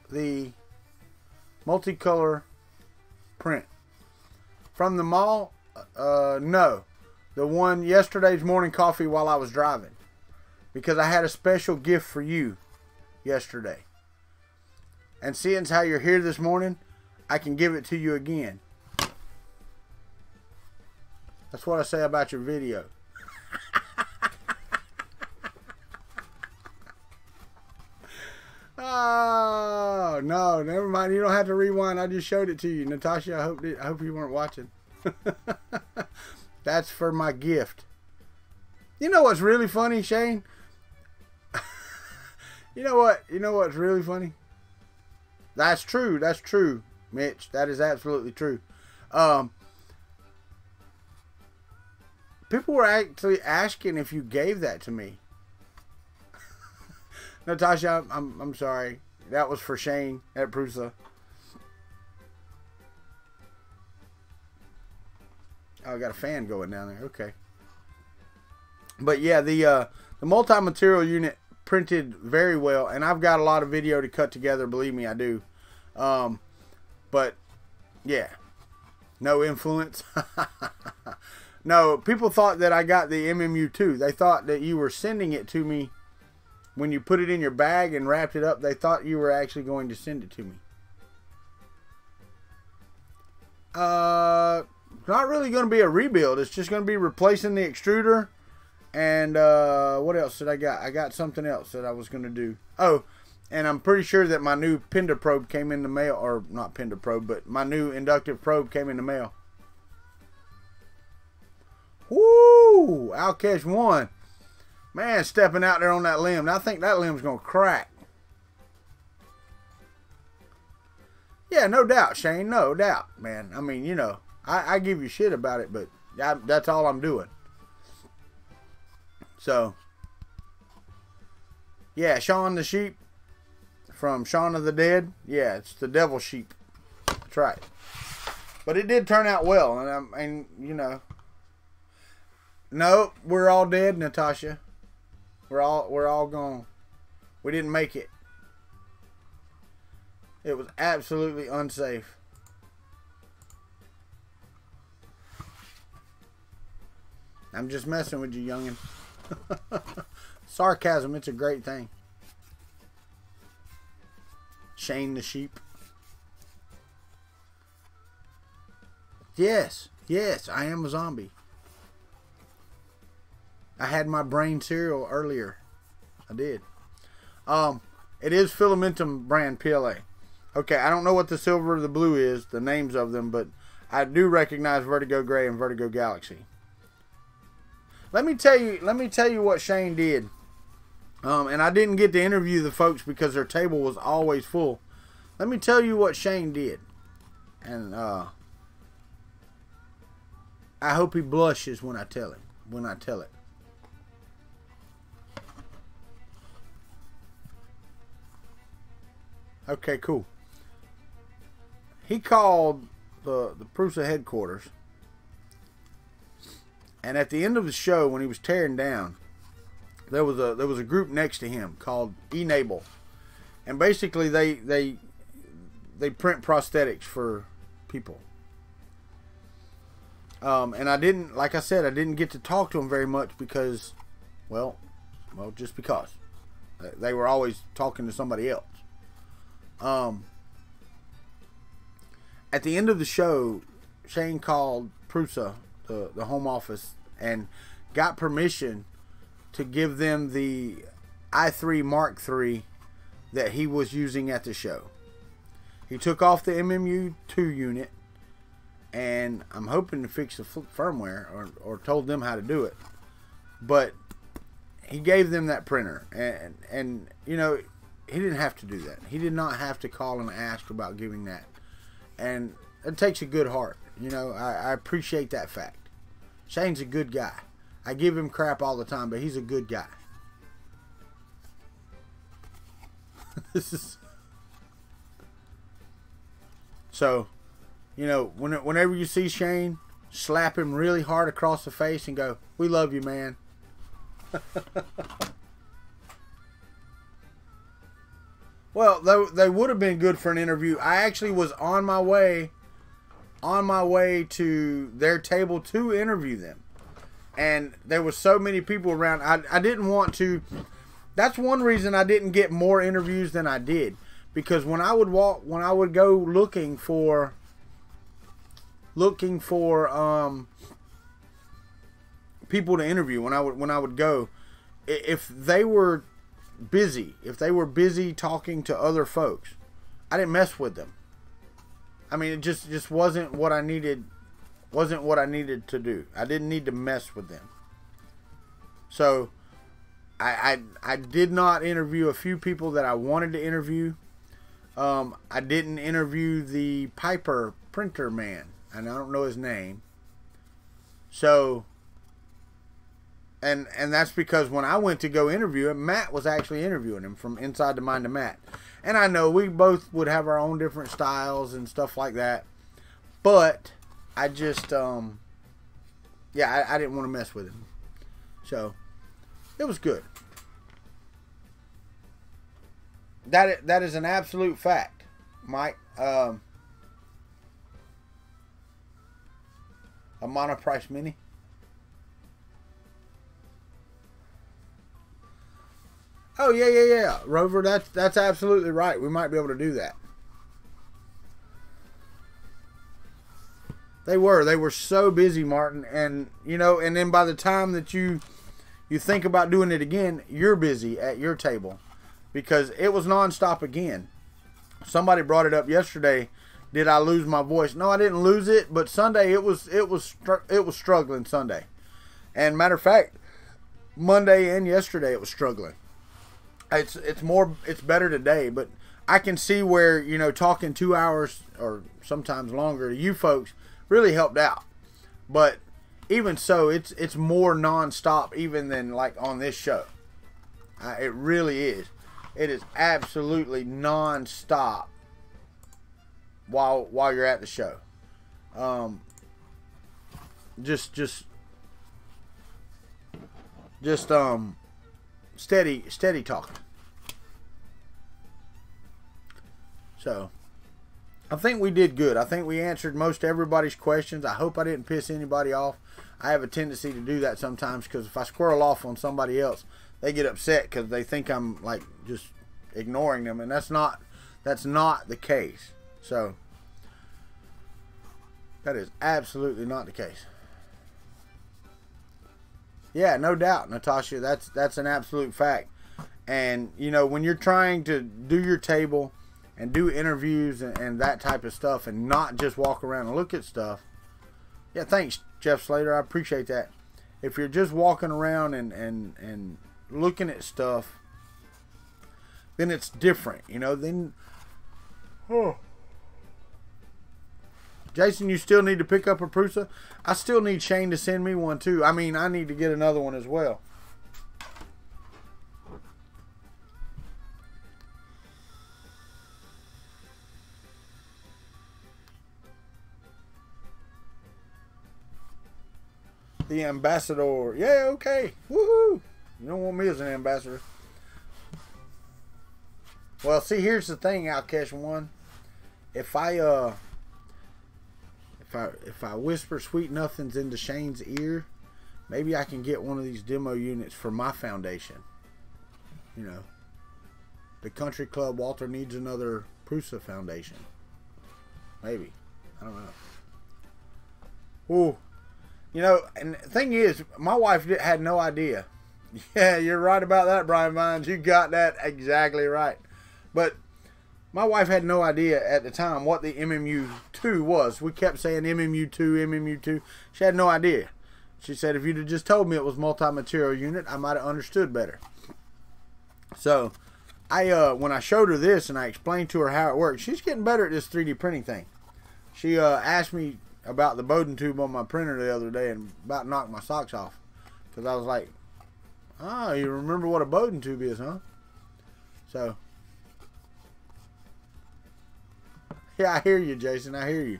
B: the multicolor print. From the mall? No. The one yesterday's morning coffee while I was driving. Because I had a special gift for you yesterday. And seeing as how you're here this morning, I can give it to you again. That's what I say about your video. Oh, no, never mind. You don't have to rewind. I just showed it to you. Natasha, I hope you weren't watching. That's for my gift. You know what's really funny, Shane? You know what's really funny? That's true. That's true, Mitch. That is absolutely true. People were actually asking if you gave that to me. Natasha, I'm sorry. That was for Shane at Prusa. Oh, I got a fan going down there. Okay. But yeah, the multi-material unit printed very well, and I've got a lot of video to cut together. Believe me, I do. But yeah, no influence. No, people thought that I got the MMU2. They thought that you were sending it to me. When you put it in your bag and wrapped it up, they thought you were actually going to send it to me. Not really going to be a rebuild. It's just going to be replacing the extruder. And what else did I got? I got something else that I was going to do. Oh, and I'm pretty sure that my new Pender probe came in the mail. Or not Pender probe, but my new inductive probe came in the mail. Woo! Alkesh 1. Man, stepping out there on that limb. I think that limb's going to crack. Yeah, no doubt, Shane. No doubt, man. I mean, you know, I give you shit about it, but that's all I'm doing. So, yeah, Shaun the Sheep from Shaun of the Dead. Yeah, it's the devil sheep. That's right. But it did turn out well, and you know. No, we're all dead, Natasha. We're all gone. We didn't make it. It was absolutely unsafe. I'm just messing with you, youngin. Sarcasm, it's a great thing. Shane the sheep. Yes, I am a zombie. I had my brain cereal earlier. I did. It is Filamentum brand PLA. Okay, I don't know what the silver or the blue is, the names of them, but I do recognize Vertigo Gray and Vertigo Galaxy. Let me tell you what Shane did. And I didn't get to interview the folks because their table was always full. Let me tell you what Shane did. And I hope he blushes when I tell it. Okay, cool. He called the Prusa headquarters, and at the end of the show, when he was tearing down, there was a group next to him called Enable, and basically they print prosthetics for people. And I didn't, like I said, I didn't get to talk to him very much because, well, Well, just because. They were always talking to somebody else. At the end of the show, Shane called Prusa, the home office, and got permission to give them the i3 Mark III that he was using at the show. He took off the MMU2 unit, and I'm hoping to fix the firmware or told them how to do it. But he gave them that printer, and you know, he didn't have to do that. He did not have to call and ask about giving that. And it takes a good heart. You know, I appreciate that fact. Shane's a good guy. I give him crap all the time, but he's a good guy. This is... So, you know, whenever you see Shane, slap him really hard across the face and go, "We love you, man." Well, they would have been good for an interview. I actually was on my way to their table to interview them, and there was so many people around. I didn't want to. That's one reason I didn't get more interviews than I did, because when I would go looking for people to interview, when I would go, if they were busy talking to other folks, I didn't mess with them. I mean, it just wasn't what I needed to do. I didn't need to mess with them. So I did not interview a few people that I wanted to interview. I didn't interview the Piper printer man, and I don't know his name. So, and that's because when I went to go interview him, Matt was actually interviewing him from Inside the Mind of Matt. And I know we both would have our own different styles and stuff like that, but I just, I didn't want to mess with him. So, it was good. That is an absolute fact, Mike. A monoprice mini. Oh yeah, Rover. That's absolutely right. We might be able to do that. They were so busy, Martin, and you know, and then by the time that you think about doing it again, you're busy at your table, because it was nonstop again. Somebody brought it up yesterday. Did I lose my voice? No, I didn't lose it, but Sunday it was struggling Sunday. And matter of fact, Monday and yesterday it was struggling. It's better today, but I can see where, you know, talking 2 hours or sometimes longer to you folks really helped out. But even so, it's more nonstop even than like on this show. It really is. It is absolutely nonstop while you're at the show. Steady talking. So, I think we did good. I think we answered most everybody's questions. I hope I didn't piss anybody off. I have a tendency to do that sometimes, because if I squirrel off on somebody else, they get upset because they think I'm like just ignoring them, and that's not the case. So, that is absolutely not the case. Yeah, no doubt, Natasha. That's an absolute fact. And, you know, when you're trying to do your table and do interviews and that type of stuff, and not just walk around and look at stuff. Yeah, thanks, Jeff Slater. I appreciate that. If you're just walking around and looking at stuff, then it's different, you know. Then, Jason, you still need to pick up a Prusa. I still need Shane to send me one too. I mean, I need to get another one as well. The ambassador. Yeah, okay. Woohoo. You don't want me as an ambassador. Well, see, here's the thing, Outcash One. If I whisper sweet nothings into Shane's ear, maybe I can get one of these demo units for my foundation. You know, the country club Walter needs another Prusa Foundation. Maybe. I don't know. Ooh. You know, and the thing is, my wife had no idea. Yeah, you're right about that, Brian Vines. You got that exactly right. But my wife had no idea at the time what the MMU-2 was. We kept saying MMU-2, MMU-2. She had no idea. She said, if you'd have just told me it was multi-material unit, I might have understood better. So, when I showed her this and I explained to her how it works, she's getting better at this 3D printing thing. She asked me about the Bowden tube on my printer the other day and about knocked my socks off. Because I was like, oh, you remember what a Bowden tube is, huh? So, yeah, I hear you, Jason. I hear you.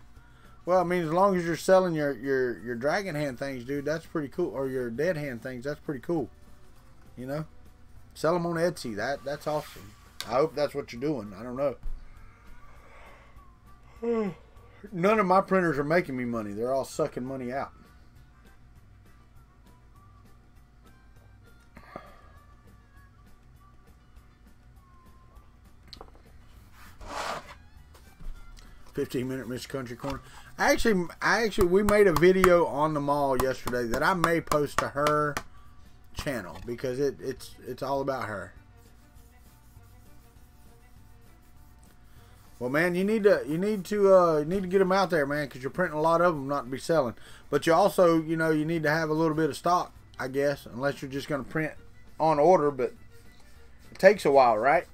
B: Well, I mean, as long as you're selling your dragon hand things, dude, that's pretty cool. Or your dead hand things, that's pretty cool. You know? Sell them on Etsy. That's awesome. I hope that's what you're doing. I don't know. None of my printers are making me money. They're all sucking money out. "15-minute Mr. Country Corner." Actually, we made a video on the mall yesterday that I may post to her channel because it's all about her. Well, man, you need to get them out there, man, because you're printing a lot of them not to be selling. But you also, you know, you need to have a little bit of stock, I guess, unless you're just going to print on order. But it takes a while, right?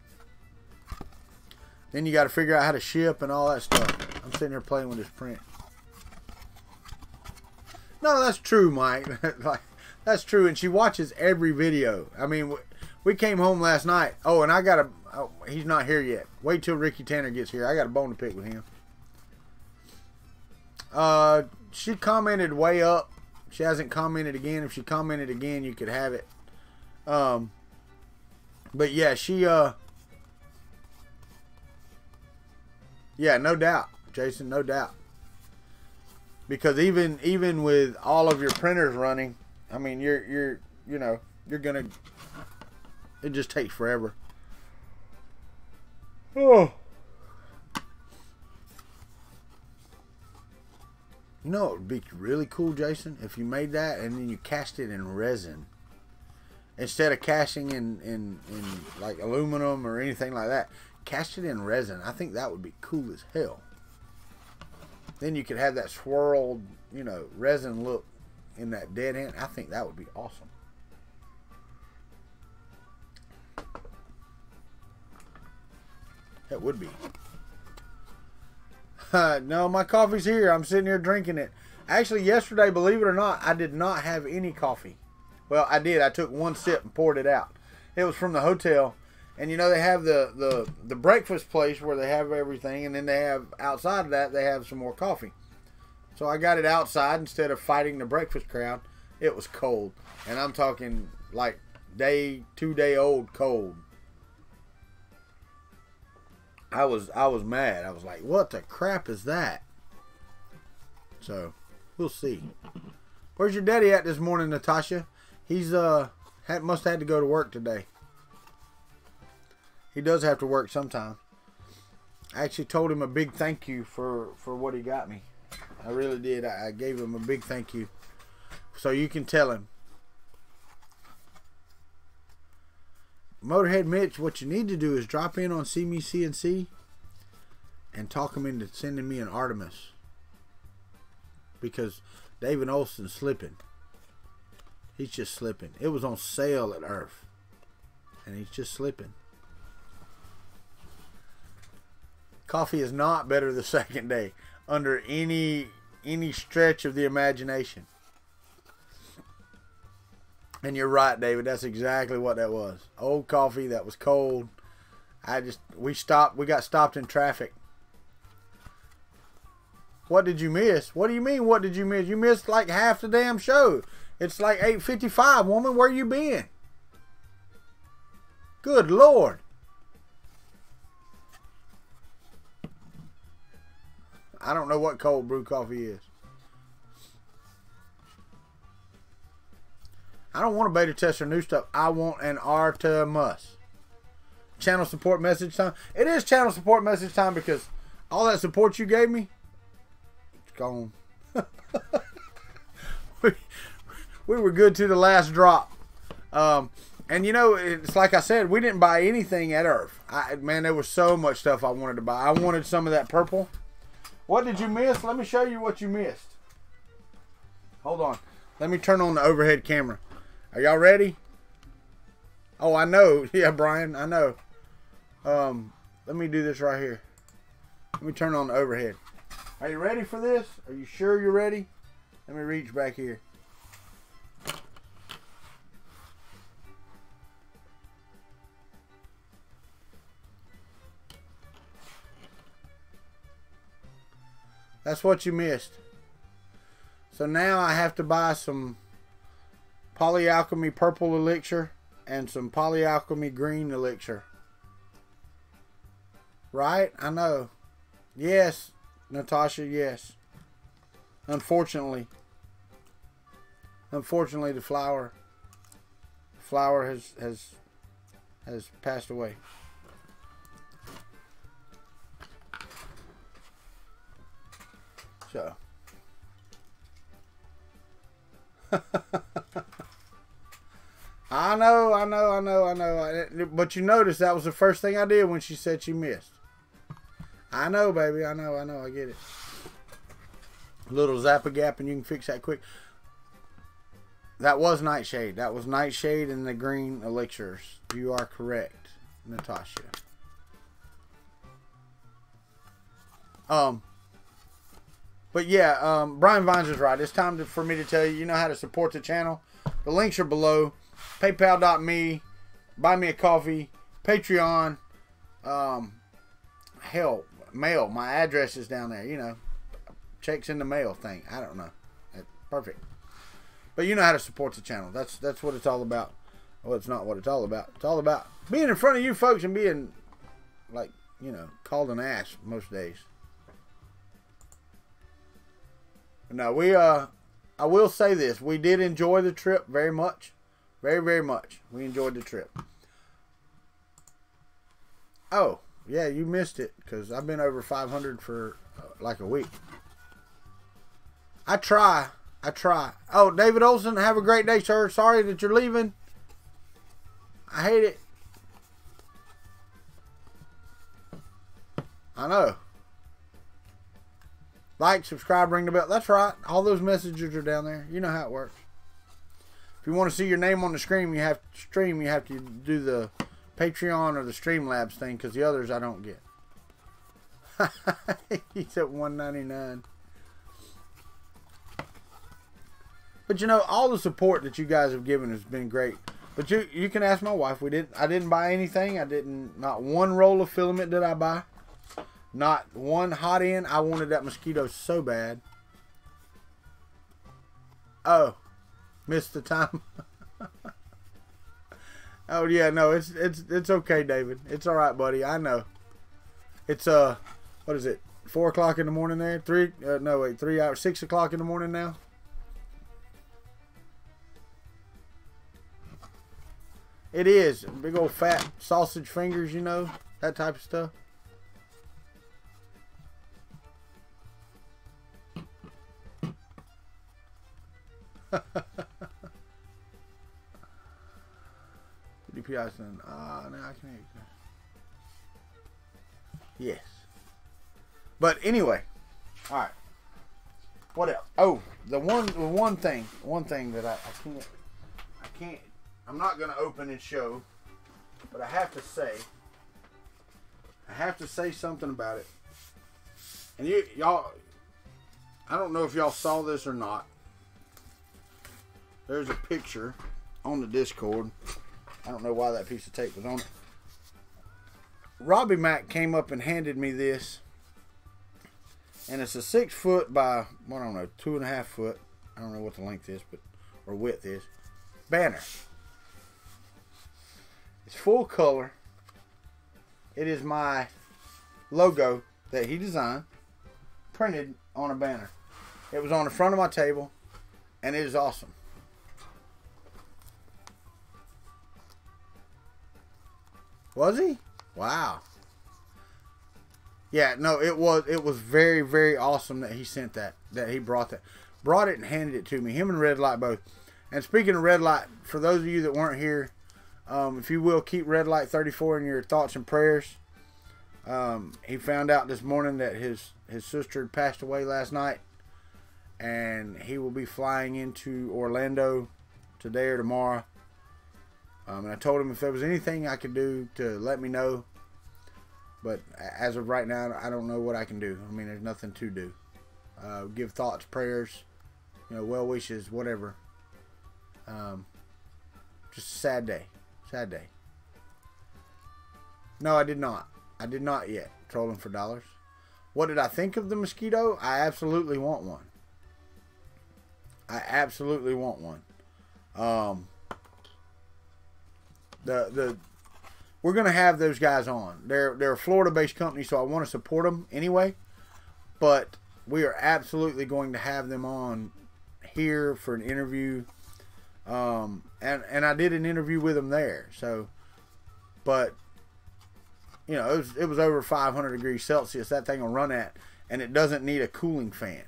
B: Then you got to figure out how to ship and all that stuff. I'm sitting here playing with this print. No, that's true, Mike. That's true, and she watches every video. I mean, we came home last night. Oh, and I got he's not here yet. Wait till Ricky Tanner gets here. I got a bone to pick with him. She commented way up. She hasn't commented again. If she commented again, you could have it. But yeah, she yeah, no doubt, Jason, no doubt. Because even with all of your printers running, I mean, you're gonna, it just takes forever. Oh. You know, it would be really cool, Jason, if you made that and then you cast it in resin. Instead of casting in like aluminum or anything like that, cast it in resin. I think that would be cool as hell. Then you could have that swirled, you know, resin look in that dead hand. I think that would be awesome. That would be. No, my coffee's here. I'm sitting here drinking it. Actually, yesterday, believe it or not, I did not have any coffee. Well, I did. I took one sip and poured it out. It was from the hotel. And, you know, they have the breakfast place where they have everything. And then they have, outside of that, they have some more coffee. So I got it outside instead of fighting the breakfast crowd. It was cold. And I'm talking like 2-day-old cold. I was mad. I was like, what the crap is that? So, we'll see. Where's your daddy at this morning, Natasha? He's must have had to go to work today. He does have to work sometime. I actually told him a big thank you for what he got me. I really did. I gave him a big thank you. So you can tell him. Motorhead Mitch, what you need to do is drop in on See Me CNC and talk him into sending me an Artemis. Because David Olson's slipping. He's just slipping. It was on sale at Earth. And he's just slipping. Coffee is not better the second day. Under any stretch of the imagination. And you're right, David. That's exactly what that was. Old coffee that was cold. We got stopped in traffic. What did you miss? What do you mean, what did you miss? You missed like half the damn show. It's like 8:55, woman. Where you been? Good Lord. I don't know what cold brew coffee is. I don't want a beta tester new stuff. I want an Artemis. channel support message time. It is channel support message time because all that support you gave me, it's gone. we were good to the last drop. And you know, it's like I said, we didn't buy anything at Irv. Man, there was so much stuff I wanted to buy. I wanted some of that purple. What did you miss? Let me show you what you missed. Hold on. Let me turn on the overhead camera. Are y'all ready? Oh, I know. Yeah, Brian, I know. Let me do this right here. Let me turn on the overhead. Are you ready for this? Are you sure you're ready? Let me reach back here. That's what you missed. So now I have to buy some polyalchemy purple elixir and some polyalchemy green elixir. Right? I know. Yes, Natasha, yes. Unfortunately. Unfortunately, the flower has passed away. So. I know. But you notice that was the first thing I did when she said she missed. I know, baby. I know. I get it. A little zappa gap and you can fix that quick. That was Nightshade. That was Nightshade and the green elixirs. You are correct, Natasha. But yeah, Brian Vines is right. It's time for me to tell you, you know how to support the channel. The links are below. PayPal.me, Buy Me a Coffee, Patreon, hell, mail. My address is down there, you know. Checks in the mail thing. I don't know. Perfect. But you know how to support the channel. That's what it's all about. Well, it's not what it's all about. It's all about being in front of you folks and being, like, you know, called an ass most days. No, I will say this. We did enjoy the trip very much. Very, very much. We enjoyed the trip. Oh, yeah, you missed it because I've been over 500 for like a week. I try. Oh, David Olson, have a great day, sir. Sorry that you're leaving. I hate it. I know. Like, subscribe, ring the bell. That's right. All those messages are down there. You know how it works. If you want to see your name on the screen, you have to do the Patreon or the Streamlabs thing, because the others I don't get. He's at $1.99. But you know, all the support that you guys have given has been great. But you can ask my wife. I didn't buy anything. Not one roll of filament did I buy. Not one hot end. I wanted that mosquito so bad. Oh, missed the time. Oh yeah, no, it's okay, David. It's all right, buddy. I know. It's what is it? 4 o'clock in the morning there. 3 hours. 6 o'clock in the morning now. It is big old fat sausage fingers, you know, that type of stuff. DPI son. Now I can hear you. Yes. But anyway, all right. What else? Oh, the one thing that I can't. I'm not gonna open and show, but I have to say something about it. And y'all, I don't know if y'all saw this or not. There's a picture on the Discord. I don't know why that piece of tape was on it. Robbie Mack came up and handed me this. And it's a 6 foot by, well, I don't know, 2.5 foot. I don't know what the length is, or width is. Banner. It's full color. It is my logo that he designed, printed on a banner. It was on the front of my table, and it is awesome. Was he? Wow. Yeah, no, it was very, very awesome that he sent that he brought it and handed it to me. Him and Red Light both. And speaking of Red Light, for those of you that weren't here, if you will, keep Red Light 34 in your thoughts and prayers. He found out this morning that his sister had passed away last night, and he will be flying into Orlando today or tomorrow. And I told him if there was anything I could do to let me know, but as of right now, I don't know what I can do. I mean, there's nothing to do. Give thoughts, prayers, well wishes, whatever. Just a sad day. Sad day. No, I did not. I did not yet. Trolling for dollars. What did I think of the mosquito? I absolutely want one. I absolutely want one. We're gonna have those guys on. They're a Florida-based company, so I want to support them anyway. But we are absolutely going to have them on here for an interview. And I did an interview with them there. So, but it was over 500 degrees Celsius that thing will run at, and it doesn't need a cooling fan.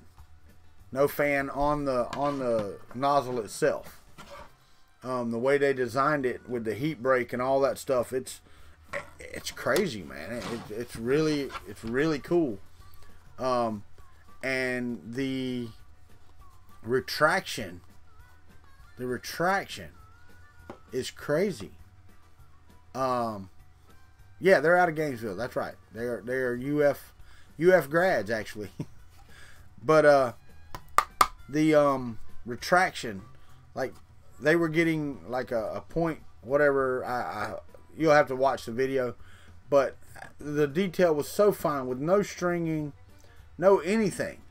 B: No fan on the nozzle itself. The way they designed it with the heat break and all that stuff, it's crazy, man. It's really cool. And the retraction is crazy. Yeah, they're out of Gainesville. That's right. They are UF grads actually. But the retraction, like they were getting like a point whatever. You'll have to watch the video, but the detail was so fine with no stringing, no anything.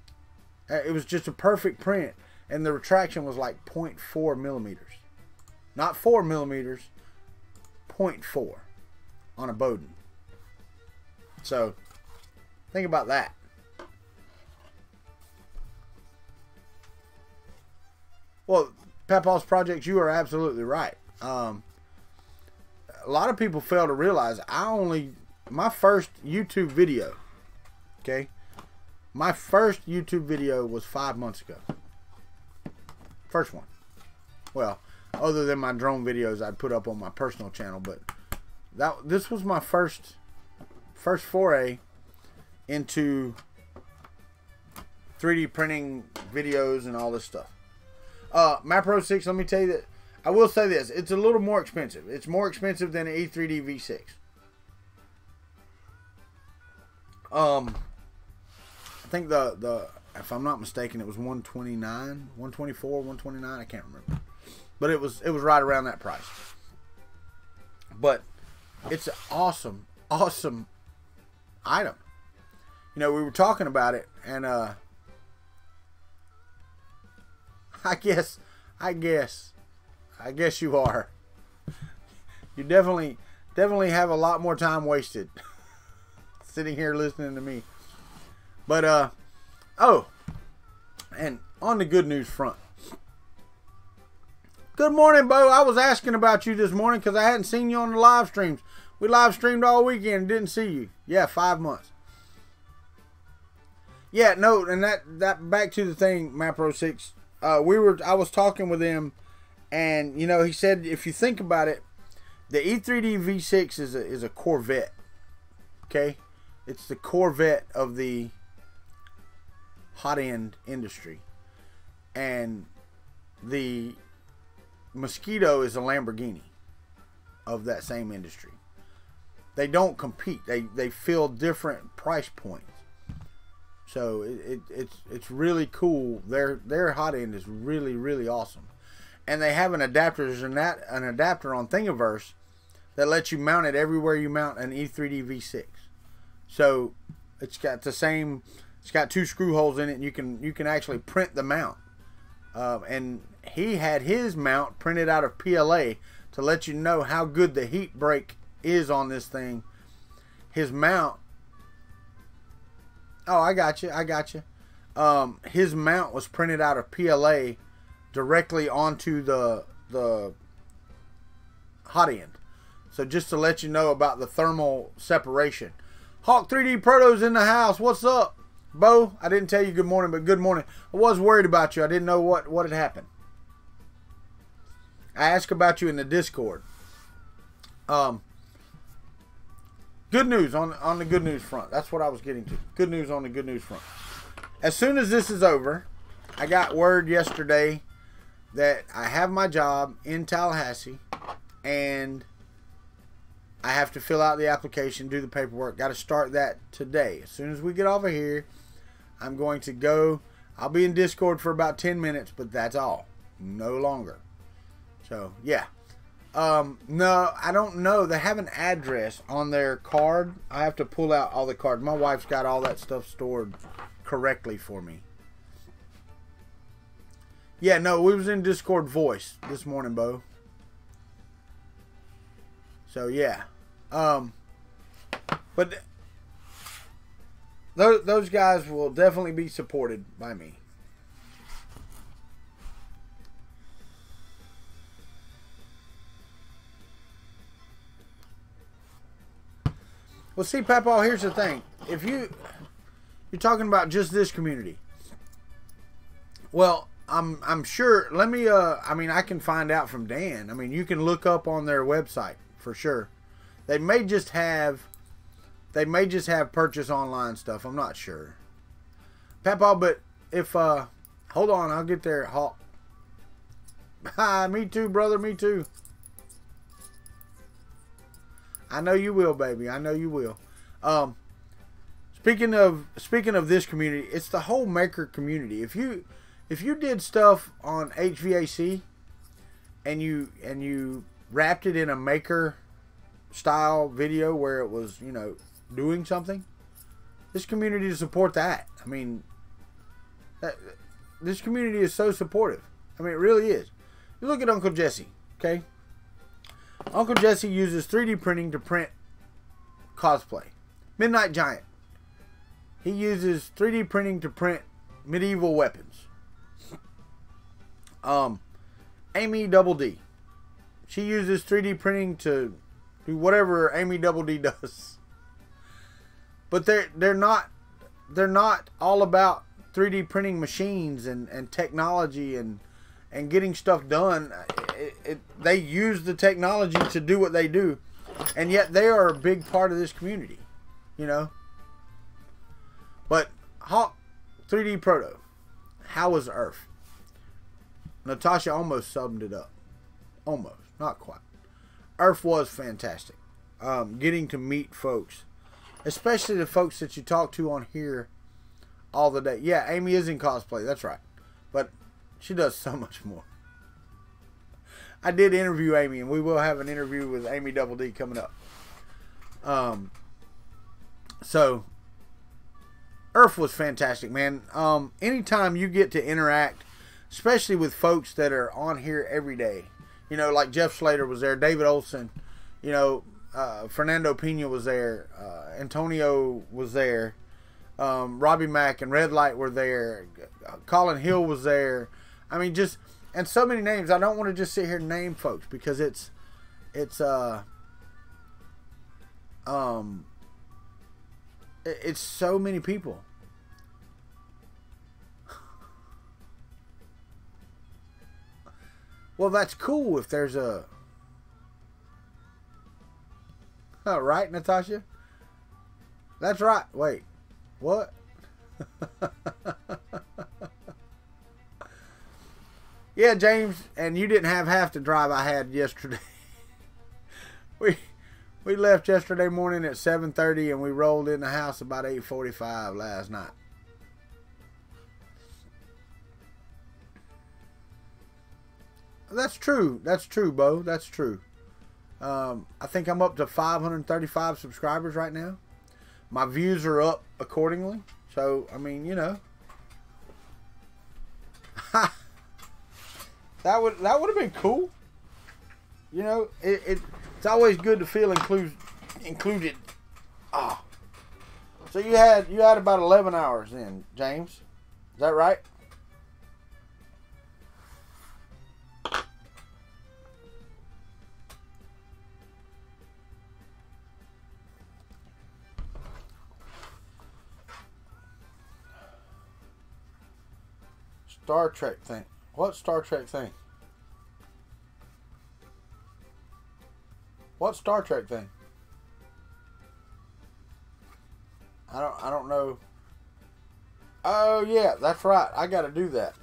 B: It was just a perfect print, and the retraction was like 0.4 millimeters, not 4 millimeters, 0.4 on a Bowden. So think about that. Well, Papaw's Projects, you are absolutely right. A lot of people fail to realize my first YouTube video, okay? My first YouTube video was 5 months ago. First one. Well, other than my drone videos I'd put up on my personal channel, but this was my first foray into 3D printing videos and all this stuff. Macro 6, let me tell you that I will say this, it's a little more expensive. It's more expensive than an E3D V6. I think the if I'm not mistaken, it was 129, 124, 129, I can't remember. But it was right around that price. But it's an awesome item. We were talking about it, and I guess you are. You definitely have a lot more time wasted sitting here listening to me. But oh, and on the good news front. Good morning, Bo. I was asking about you this morning because I hadn't seen you on the live streams. We live streamed all weekend and didn't see you. Yeah, 5 months. Yeah, no, and that back to the thing, Macro 6. I was talking with him, and he said if you think about it, the E3D V6 is a Corvette. Okay, it's the Corvette of the hot end industry, and the Mosquito is a Lamborghini of that same industry. They don't compete. They fill different price points. So it's really cool. Their hot end is really awesome, and they have an adapter. There's an adapter on Thingiverse that lets you mount it everywhere you mount an E3D V6. So it's got the same. It's got 2 screw holes in it, and you can actually print the mount. And he had his mount printed out of PLA to let you know how good the heat break is on this thing. His mount. Oh, I got you. His mount was printed out of PLA directly onto the hot end. So just to let you know about the thermal separation. Hawk 3D Proto's in the house. What's up? Bo, I didn't tell you good morning, but good morning. I was worried about you. I didn't know what had happened. I asked about you in the Discord. Good news on the good news front. That's what I was getting to. Good news on the good news front. As soon as this is over, I got word yesterday that I have my job in Tallahassee and I have to fill out the application, do the paperwork. Got to start that today. As soon as we get off of here, I'm going to go. I'll be in Discord for about 10 minutes, but that's all. No longer. So, yeah. No, I don't know. They have an address on their card. I have to pull out all the cards. My wife's got all that stuff stored correctly for me. Yeah, no, we was in Discord voice this morning, Bo. So, yeah. But those guys will definitely be supported by me. Well, see, Papa, here's the thing. If you're talking about just this community. Well, I'm sure. Let me. I mean, I can find out from Dan. I mean, you can look up on their website for sure. They may just have purchase online stuff. I'm not sure, Papa. But if hold on, I'll get there. Hawk. Hi, me too, brother. Me too. I know you will, baby. I know you will. Speaking of this community, it's the whole maker community. If you did stuff on HVAC and you wrapped it in a maker style video where it was, you know, doing something, this community to support that. I mean, this community is so supportive. I mean, it really is. You look at Uncle Jesse, okay? Uncle Jesse uses 3D printing to print cosplay. Midnight Giant. He uses 3D printing to print medieval weapons. Amy Double D. She uses 3D printing to do whatever Amy Double D does. But they're not all about 3D printing machines and technology and getting stuff done. They use the technology to do what they do, and yet they are a big part of this community, you know. But Hawk 3D Proto, how was Earth? Natasha almost summed it up. Almost, not quite. Earth was fantastic. Getting to meet folks, especially the folks that you talk to on here all the day. Yeah, Amy is in cosplay. That's right, but she does so much more. I did interview Amy, and we will have an interview with Amy Double D coming up. So, Earth was fantastic, man. Anytime you get to interact, especially with folks that are on here every day, you know, like Jeff Slater was there, David Olson, you know, Fernando Pena was there, Antonio was there, Robbie Mack and Red Light were there, Colin Hill was there. I mean, just, and so many names. I don't want to just sit here and name folks because it's so many people. Well, that's cool if there's a... Oh, right, Natasha? That's right. Wait. What? Yeah, James, and you didn't have half the drive I had yesterday. We left yesterday morning at 7:30 and we rolled in the house about 8:45 last night. That's true. That's true, Bo. That's true. I think I'm up to 535 subscribers right now. My views are up accordingly. So, I mean, you know. That would have been cool. You know, it's always good to feel included. Ah. So you had about 11 hours then, James. Is that right? Star Trek thing? What Star Trek thing? What Star Trek thing? I don't know. Oh yeah, that's right. I got to do that.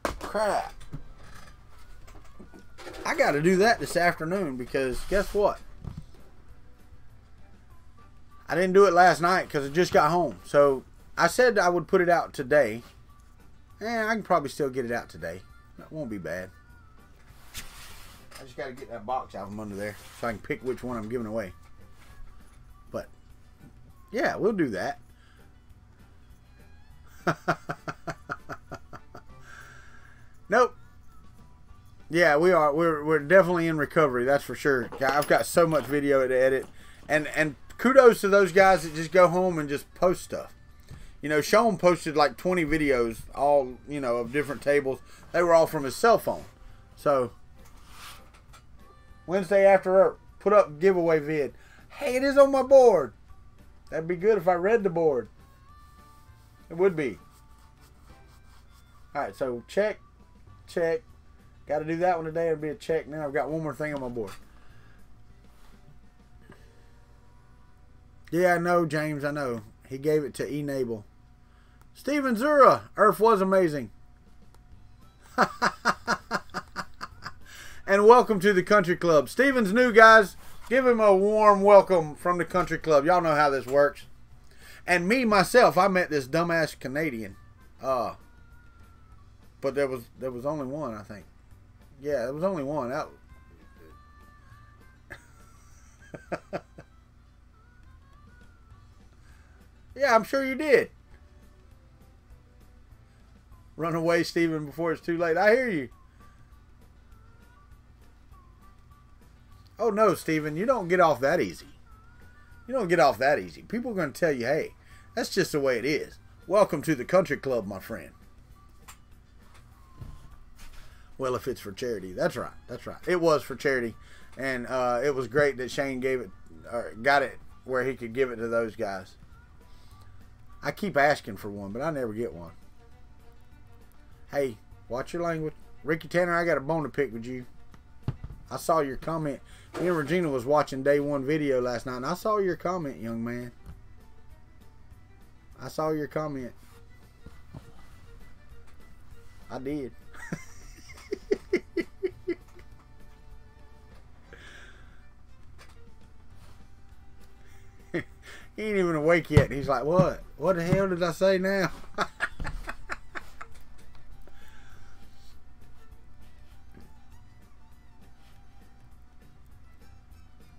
B: Crap. I got to do that this afternoon because guess what? I didn't do it last night because I just got home. So I said I would put it out today. I can probably still get it out today. It won't be bad. I just got to get that box out from under there so I can pick which one I'm giving away. But yeah, we'll do that. Nope. Yeah, we are. We're definitely in recovery. That's for sure. I've got so much video to edit, and kudos to those guys that just go home and just post stuff. You know, Sean posted like 20 videos, all of different tables. They were all from his cell phone. So Wednesday after put up giveaway vid. Hey, it is on my board. That'd be good if I read the board. It would be. All right, so check. Got to do that one today. It'll be a check. Now I've got one more thing on my board. Yeah, I know, James. I know. He gave it to Enable. Steven Zura. Earth was amazing. And welcome to the Country Club. Steven's new, guys. Give him a warm welcome from the Country Club. Y'all know how this works. And me, myself, I met this dumbass Canadian. But there was only one, I think. Yeah, there was only one. Yeah, I'm sure you did. Run away, Stephen, before it's too late. I hear you. Oh, no, Stephen, you don't get off that easy. You don't get off that easy. People are going to tell you, hey, that's just the way it is. Welcome to the Country Club, my friend. Well, if it's for charity. That's right. That's right. It was for charity. And it was great that Shane got it where he could give it to those guys. I keep asking for one, but I never get one. Hey, watch your language. Ricky Tanner, I got a bone to pick with you. I saw your comment. Me and Regina was watching day one video last night, and I saw your comment, young man. I saw your comment. I did. He ain't even awake yet. He's like, what? What the hell did I say now?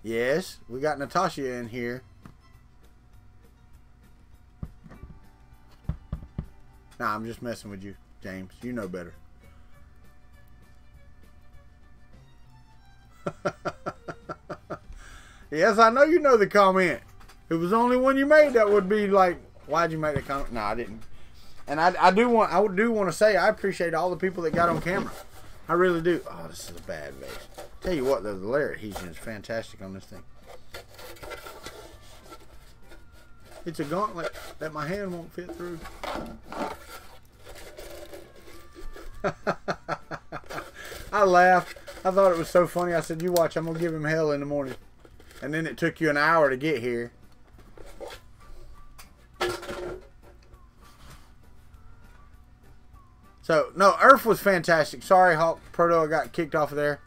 B: Yes, we got Natasha in here. Nah, I'm just messing with you, James. You know better. Yes, I know you know the comment. If it was only one you made, that would be like, why'd you make that comment? No, I didn't. And I do want to say I appreciate all the people that got on camera. I really do. Oh, this is a bad vase. Tell you what, though, the layer adhesion is fantastic on this thing. It's a gauntlet that my hand won't fit through. I laughed. I thought it was so funny. I said, you watch, I'm going to give him hell in the morning. And then it took you an hour to get here. So, no, Earth was fantastic. Sorry, Hawk Proto, I got kicked off of there.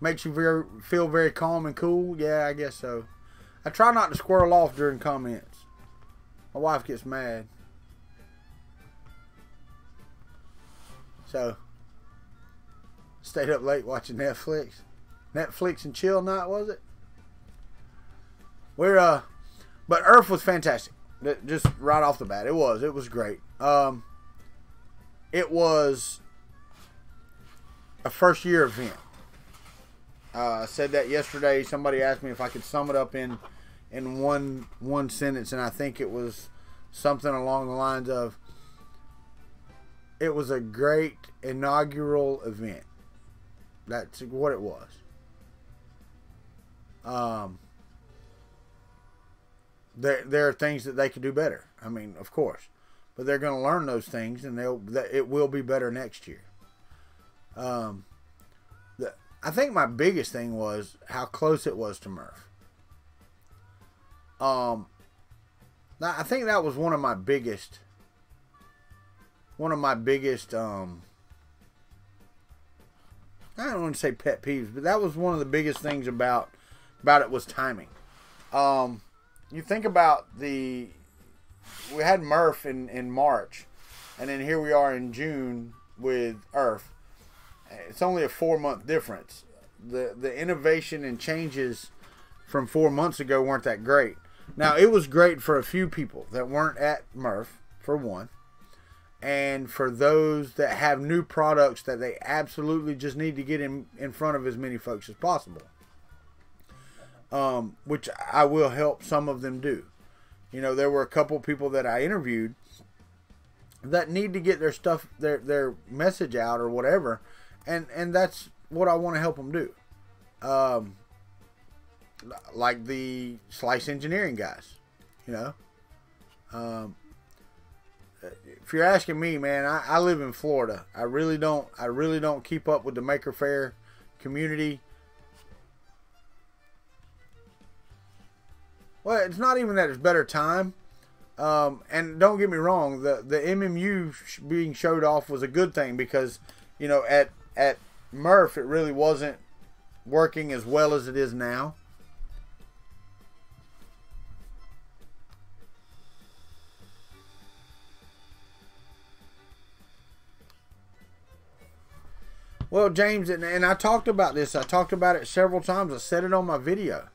B: Makes you feel very calm and cool. Yeah, I guess so. I try not to squirrel off during comments. My wife gets mad. So, stayed up late watching Netflix. Netflix and chill night, was it? But Earth was fantastic. Just right off the bat, it was great. It was a first year event. I said that yesterday. Somebody asked me if I could sum it up in one sentence, and I think it was something along the lines of, it was a great inaugural event. That's what it was. There are things that they could do better. I mean, of course. but they're going to learn those things, and it will be better next year. I think my biggest thing was how close it was to Murph. I think that was one of my biggest. I don't want to say pet peeves, but that was one of the biggest things about it was timing. You think about we had Murph in March, and then here we are in June with Earth. It's only a 4-month difference. The innovation and changes from 4 months ago weren't that great. Now, it was great for a few people that weren't at Murph, for one. And for those that have new products that they absolutely just need to get in front of as many folks as possible. Which I will help some of them do. You know, there were a couple people that I interviewed that need to get their stuff, their message out or whatever. And that's what I want to help them do. Like the Slice Engineering guys, you know. If you're asking me, man, I live in Florida. I really don't keep up with the Maker Faire community. Well, it's not even that it's better time. And don't get me wrong, the MMU being showed off was a good thing because, you know, at Murph it really wasn't working as well as it is now. Well, James, and I talked about this. I talked about it several times. I said it on my video.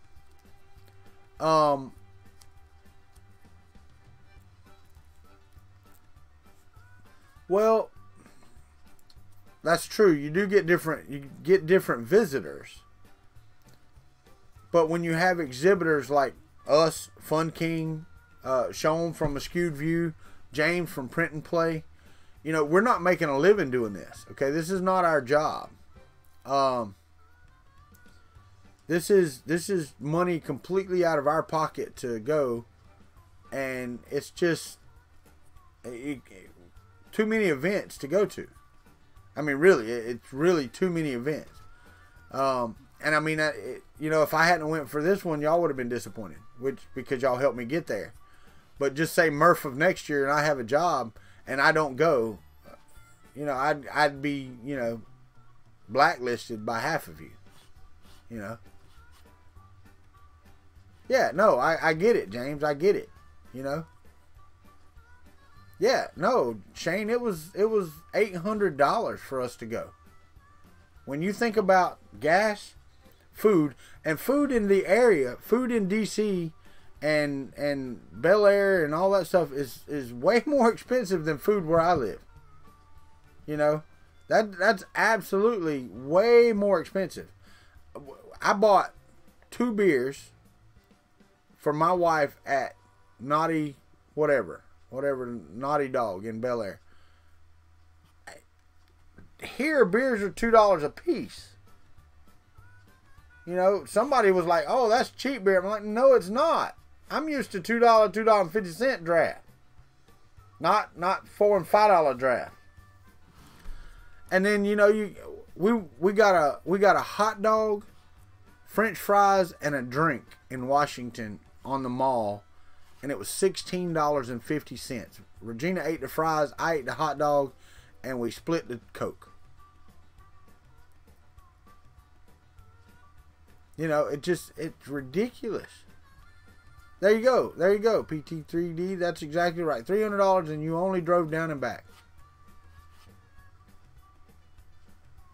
B: Well, that's true. You get different visitors. But when you have exhibitors like us, Fun King, Sean from Askewed View, James from Print and Play, you know, we're not making a living doing this. Okay, this is not our job. This is money completely out of our pocket to go, and it's just too many events to go to. I mean, really, it's really too many events. And I mean, you know, if I hadn't went for this one, y'all would have been disappointed, because y'all helped me get there. But just say Murph of next year, and I have a job, and I don't go, you know, I'd be, you know, blacklisted by half of you, you know. Yeah, no, I get it, James. I get it, you know. Yeah, no, Shane, it was $800 for us to go. When you think about gas, food, and food in the area, food in DC and Bel Air and all that stuff is way more expensive than food where I live. You know, that's absolutely way more expensive. I bought 2 beers for my wife at Naughty whatever Naughty Dog in Bel Air. Here beers are $2 a piece. You know, somebody was like, "Oh, that's cheap beer." I'm like, "No, it's not. I'm used to $2.50 draft. Not $4 and $5 draft." And then, you know, we got a hot dog, French fries, and a drink in Washington on the mall, and it was $16.50. Regina ate the fries, I ate the hot dog, and we split the Coke. You know, it's ridiculous. There you go, PT3D. That's exactly right. $300, and you only drove down and back.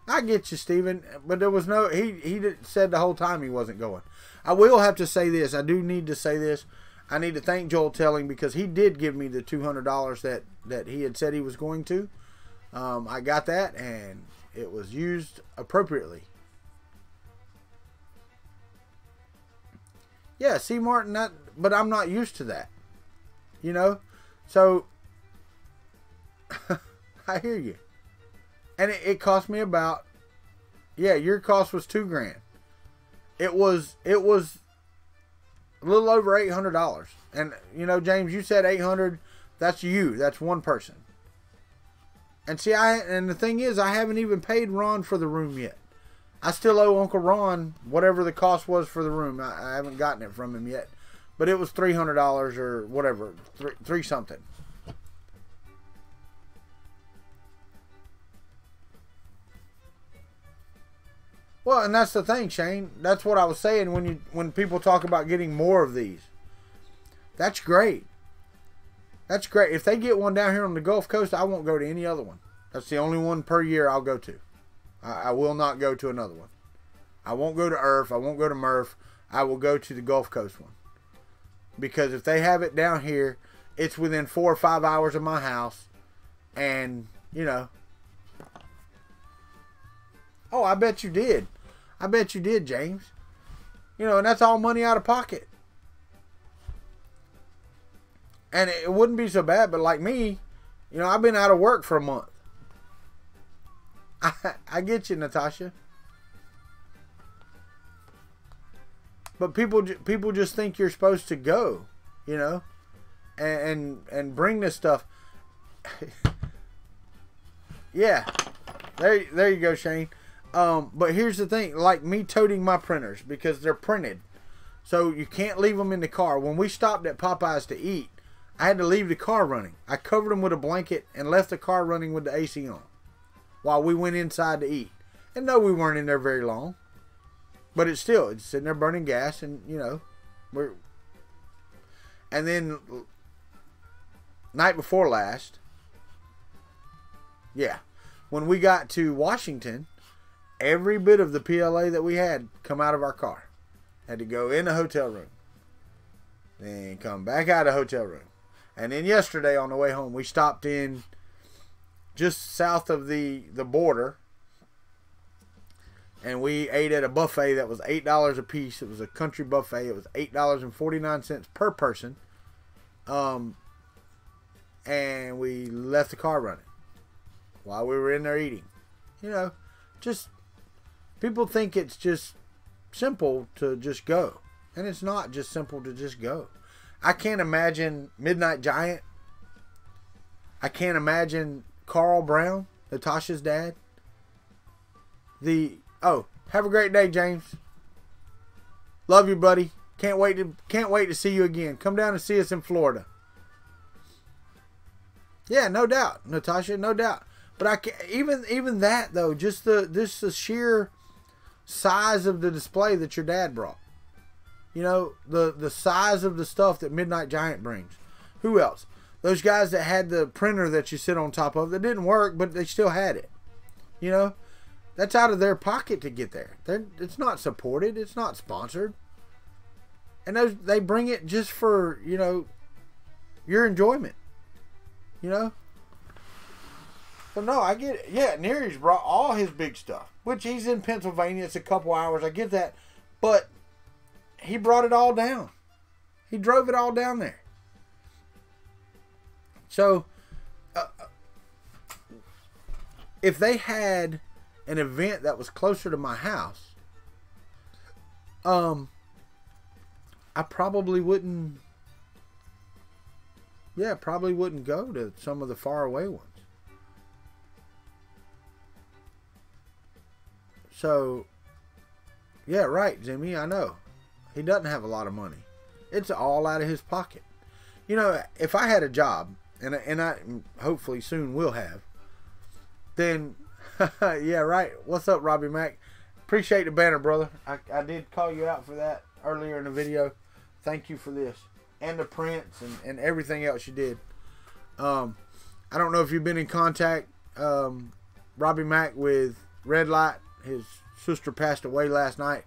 B: I get you, Steven, but there was no. He said the whole time he wasn't going. I will have to say this. I do need to say this. I need to thank Joel Telling, because he did give me the $200 that he had said he was going to. I got that, and it was used appropriately. Yeah, see, Martin, but I'm not used to that. You know? So, I hear you. And it cost me about, yeah, your cost was $2,000. It was a little over $800. And, you know, James, you said $800 That's you. That's one person. And see, and the thing is, I haven't even paid Ron for the room yet. I still owe Uncle Ron whatever the cost was for the room. I haven't gotten it from him yet. But it was $300 or whatever. Three something. Well, and that's the thing, Shane. That's what I was saying when people talk about getting more of these. That's great. That's great. If they get one down here on the Gulf Coast, I won't go to any other one. That's the only one per year I'll go to. I will not go to another one. I won't go to IRF. I won't go to Murph. I will go to the Gulf Coast one. Because if they have it down here, it's within 4 or 5 hours of my house. And, you know. Oh, I bet you did. I bet you did, James. You know, and that's all money out of pocket. And it wouldn't be so bad, but like me, you know, I've been out of work for a month. I get you, Natasha. But people just think you're supposed to go, you know, and bring this stuff. Yeah, there you go, Shane. But here's the thing, like me toting my printers because they're printed, so you can't leave them in the car. When we stopped at Popeyes to eat, I had to leave the car running. I covered them with a blanket and left the car running with the AC on while we went inside to eat. And no, we weren't in there very long. But it's sitting there burning gas, and you know, and then night before last, yeah, when we got to Washington, every bit of the PLA that we had come out of our car. Had to go in the hotel room, then come back out of the hotel room. And then yesterday on the way home, we stopped in just south of the border. And we ate at a buffet that was $8 a piece. It was a country buffet. It was $8.49 per person. And we left the car running while we were in there eating. You know, just people think it's just simple to just go. And it's not just simple to just go. I can't imagine Midnight Giant. I can't imagine Carl Brown, Natasha's dad. Oh, have a great day, James. Love you, buddy. Can't wait to see you again. Come down and see us in Florida. Yeah, no doubt, Natasha, no doubt. But I can't, even that though, just the sheer size of the display that your dad brought. You know, the size of the stuff that Midnight Giant brings. Who else? Those guys that had the printer that you sit on top of that didn't work, but they still had it. You know, that's out of their pocket to get there. It's not supported. It's not sponsored. And they bring it just for, you know, your enjoyment. You know? So no, I get it. Yeah, Neary's brought all his big stuff. Which he's in Pennsylvania. It's a couple hours. I get that. But he brought it all down. He drove it all down there. So, if they had an event that was closer to my house, I probably wouldn't. Yeah, probably wouldn't go to some of the far away ones. So, yeah, right, Jimmy. I know he doesn't have a lot of money. It's all out of his pocket. You know, if I had a job, and I hopefully soon will have, then yeah, right. What's up, Robbie Mack? Appreciate the banner, brother. I did call you out for that earlier in the video. Thank you for this. And the prints and everything else you did. I don't know if you've been in contact, Robbie Mack, with Red Light. His sister passed away last night.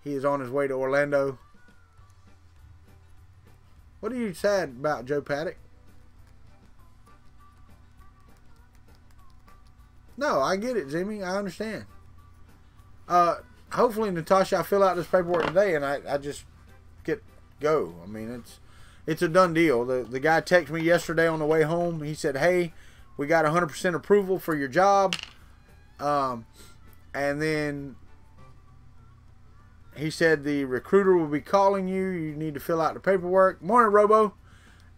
B: He is on his way to Orlando. What are you sad about, Joe Paddock? No, I get it, Jimmy. I understand. Hopefully, Natasha, I fill out this paperwork today and I just go. I mean, it's a done deal. The guy texted me yesterday on the way home. He said, hey, we got 100% approval for your job. And then he said the recruiter will be calling you. You need to fill out the paperwork. Morning, Robo.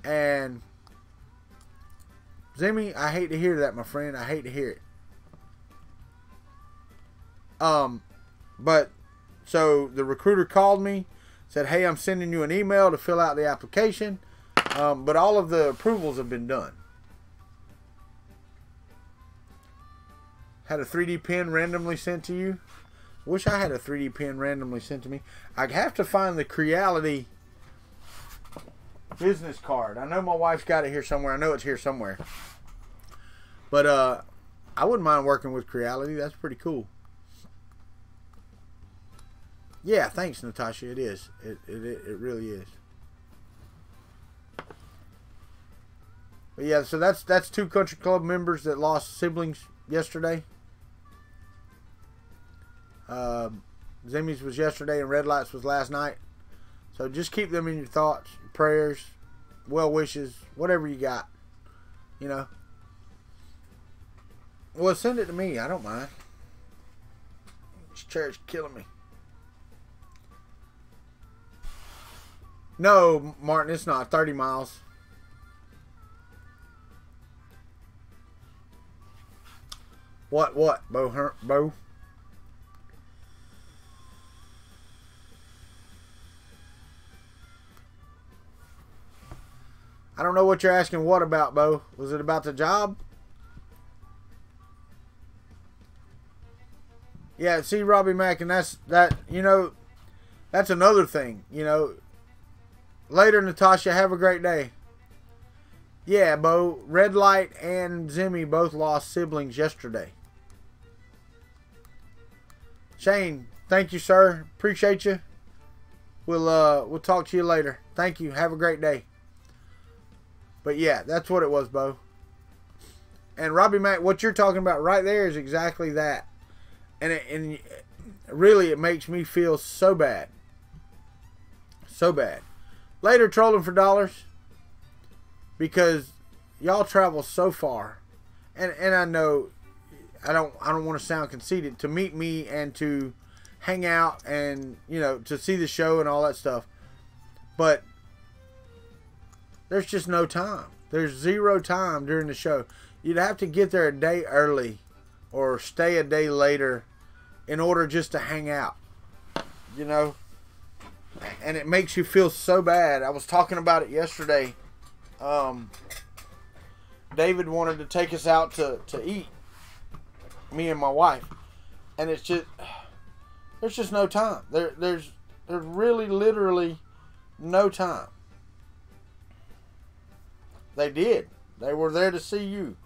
B: And Zimmy, I hate to hear that, my friend. I hate to hear it. But so the recruiter called me, said, "Hey, I'm sending you an email to fill out the application." But all of the approvals have been done. Had a 3D pen randomly sent to you. Wish I had a 3D pen randomly sent to me. I'd have to find the Creality business card. I know my wife's got it here somewhere. I know it's here somewhere. But I wouldn't mind working with Creality. That's pretty cool. Yeah, thanks, Natasha. It is. It really is. But yeah, so that's 2 country club members that lost siblings yesterday. Zimmy's was yesterday and Red Lights was last night. So just keep them in your thoughts, your prayers, well wishes, whatever you got. You know. Well, send it to me. I don't mind. This chair's killing me. No, Martin, it's not. 30 miles. What, Bo? I don't know what you're asking what about, Bo. Was it about the job? Yeah, see, Robbie Mack, and that's another thing, Later, Natasha, have a great day. Yeah, Bo, Red Light and Zimmy both lost siblings yesterday. Shane, thank you, sir. Appreciate you. We'll talk to you later. Thank you. Have a great day. But yeah, that's what it was, Bo. And Robbie Mack, what you're talking about right there is exactly that. And really, it makes me feel so bad. So bad. Later, trolling for dollars. Because y'all travel so far. And I know I don't want to sound conceited, to meet me and to hang out and, to see the show and all that stuff. But there's just no time. There's zero time during the show. You'd have to get there a day early or stay a day later in order just to hang out. And it makes you feel so bad. I was talking about it yesterday. David wanted to take us out to eat, me and my wife, and it's just, there's just no time. There's really literally no time. They did. They were there to see you.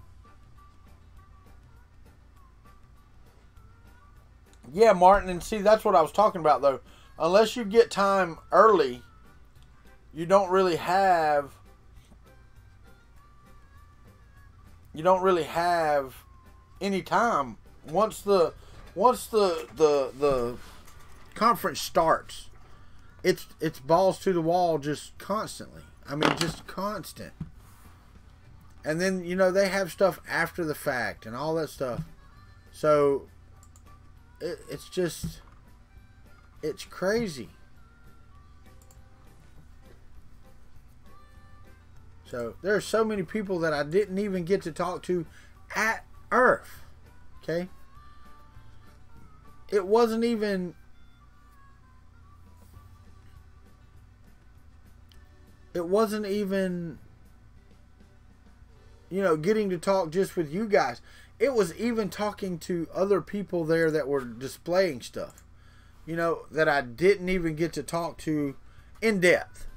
B: Yeah, Martin, and see, that's what I was talking about, though. Unless you get time early, you don't really have any time. Once the conference starts, it's balls to the wall just constantly. I mean, just constant. And then, they have stuff after the fact and all that stuff. So it's crazy. So there are so many people that I didn't even get to talk to at Earth. Okay? It wasn't even getting to talk just with you guys. It was even talking to other people there that were displaying stuff, that I didn't even get to talk to in depth.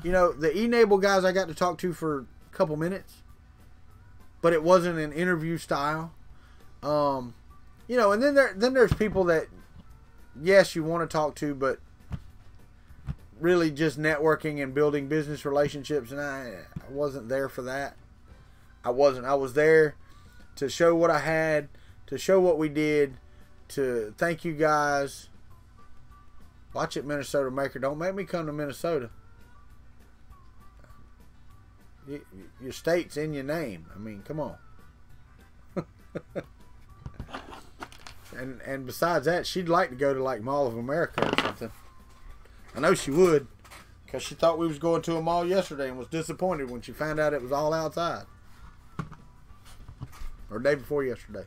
B: The Enable guys I got to talk to for a couple minutes, but it wasn't an interview style. And then there's people that, yes, you want to talk to, but really just networking and building business relationships, and I wasn't there for that. I wasn't. I was there to show what I had, to show what we did, to thank you guys. Watch it, Minnesota Maker. Don't make me come to Minnesota. Your state's in your name. I mean, come on. and besides that, she'd like to go to like Mall of America or something. I know she would, because she thought we was going to a mall yesterday and was disappointed when she found out it was all outside. or day before yesterday.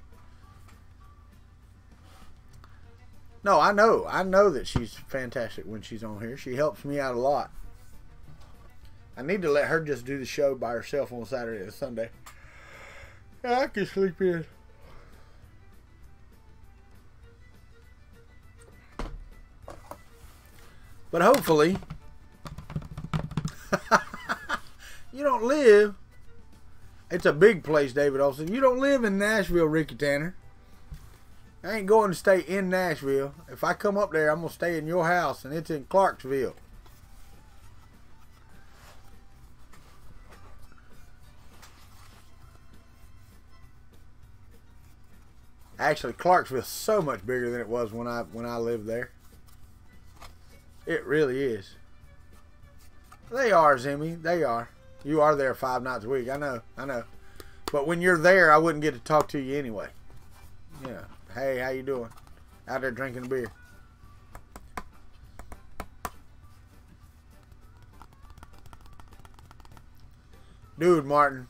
B: No, I know that she's fantastic when she's on here. She helps me out a lot. I need to let her just do the show by herself on Saturday and Sunday. Yeah, I can sleep in. But hopefully, you don't live. It's a big place, David Olson. You don't live in Nashville, Ricky Tanner. I ain't going to stay in Nashville. If I come up there, I'm going to stay in your house, and it's in Clarksville. Actually, Clarksville's so much bigger than it was when I lived there. It really is. They are, Zimmy. They are. You are there 5 nights a week. I know. But when you're there, I wouldn't get to talk to you anyway. Yeah. Hey, how you doing? Out there drinking a beer. Dude, Martin,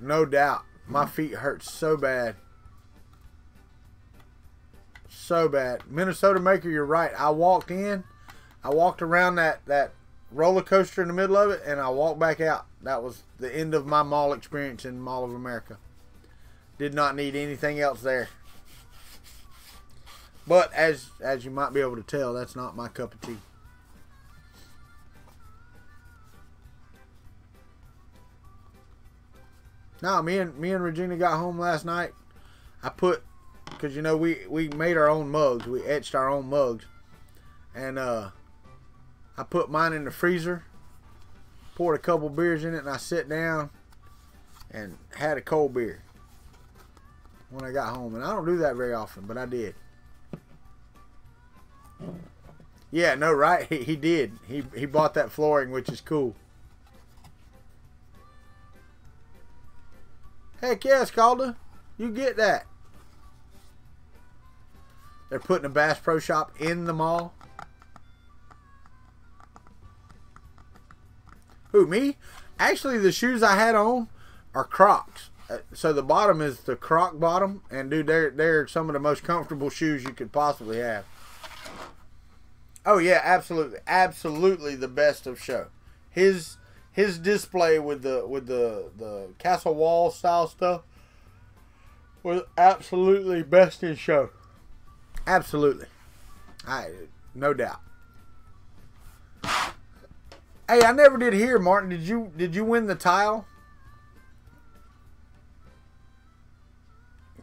B: no doubt. My feet hurt so bad. So bad. Minnesota Maker, you're right. I walked in. I walked around that roller coaster in the middle of it, and I walked back out. That was the end of my mall experience in Mall of America. Did not need anything else there. But as you might be able to tell, that's not my cup of tea. No, me and Regina got home last night. I put, because you know we made our own mugs. We etched our own mugs, and I put mine in the freezer. Poured a couple beers in it, and I sat down and had a cold beer when I got home. And I don't do that very often, but I did. Yeah, no, right? He did. He bought that flooring, which is cool. Heck yes, Calder. You get that. They're putting a Bass Pro Shop in the mall. Who, me? Actually, the shoes I had on are Crocs. So the bottom is the Croc bottom. And dude, they're some of the most comfortable shoes you could possibly have. Oh yeah, absolutely. Absolutely the best of show. His display with the castle wall style stuff was absolutely best in show. Absolutely. No doubt. Hey, I never did hear, Martin. Did you win the tile?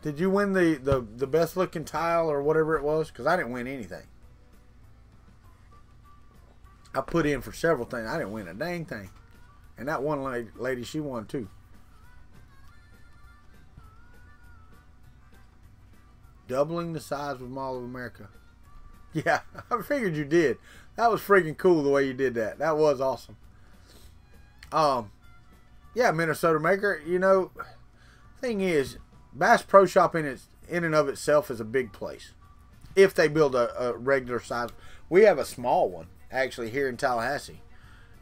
B: Did you win the best looking tile or whatever it was? Because I didn't win anything. I put in for several things. I didn't win a dang thing. And that one lady, she won too. Doubling the size of Mall of America. Yeah, I figured you did. That was freaking cool the way you did that. That was awesome. Yeah, Minnesota Maker. You know, thing is, Bass Pro Shop in and of itself is a big place. If they build a regular size, we have a small one actually here in Tallahassee.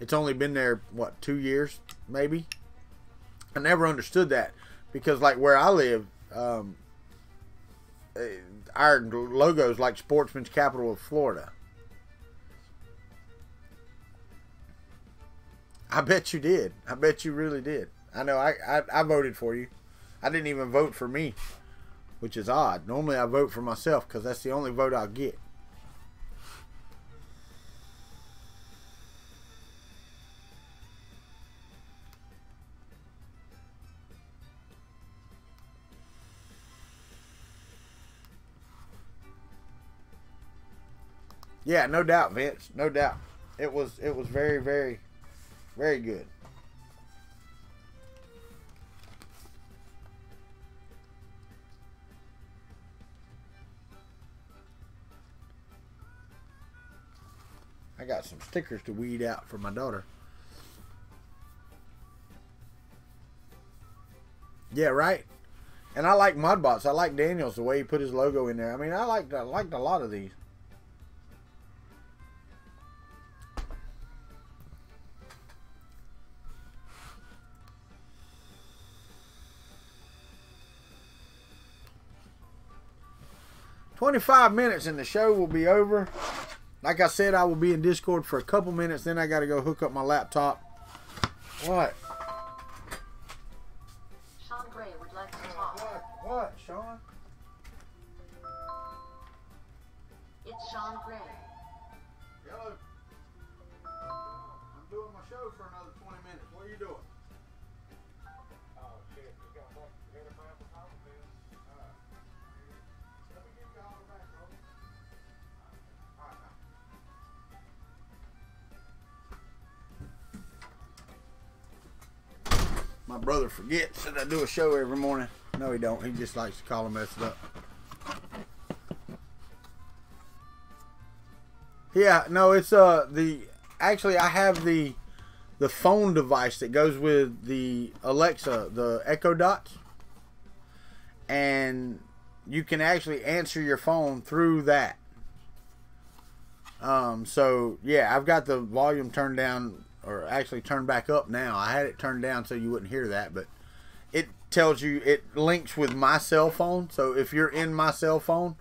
B: It's only been there, what, 2 years, maybe? I never understood that. Because, like, where I live, our logo is like Sportsman's Capital of Florida. I bet you did. I bet you really did. I know, I voted for you. I didn't even vote for me, which is odd. Normally I vote for myself because that's the only vote I'll get. Yeah, no doubt, Vince. No doubt. It was very, very, very good. I got some stickers to weed out for my daughter. Yeah, right? And I like Mudbots. I like Daniels, the way he put his logo in there. I mean, I liked a lot of these. 25 minutes and the show will be over. Like I said, I will be in Discord for a couple minutes. Then I got to go hook up my laptop. What?
C: Sean Gray would like to talk.
B: What, Sean?
C: It's Sean Gray.
B: Hello. I'm doing my show for another 20 minutes. What are you doing?
D: Oh shit, you got one together for Crawfordville.
B: Let me give you all back, bro. Alright. My brother forgets that I do a show every morning. No, he don't. He just likes to call and mess it up. Yeah, no, it's actually I have the phone device that goes with the Alexa, the Echo Dots, and you can actually answer your phone through that. So yeah, I've got the volume turned down, or actually turned back up now. I had it turned down so you wouldn't hear that, but it tells you, it links with my cell phone. So if you're in my cell phone,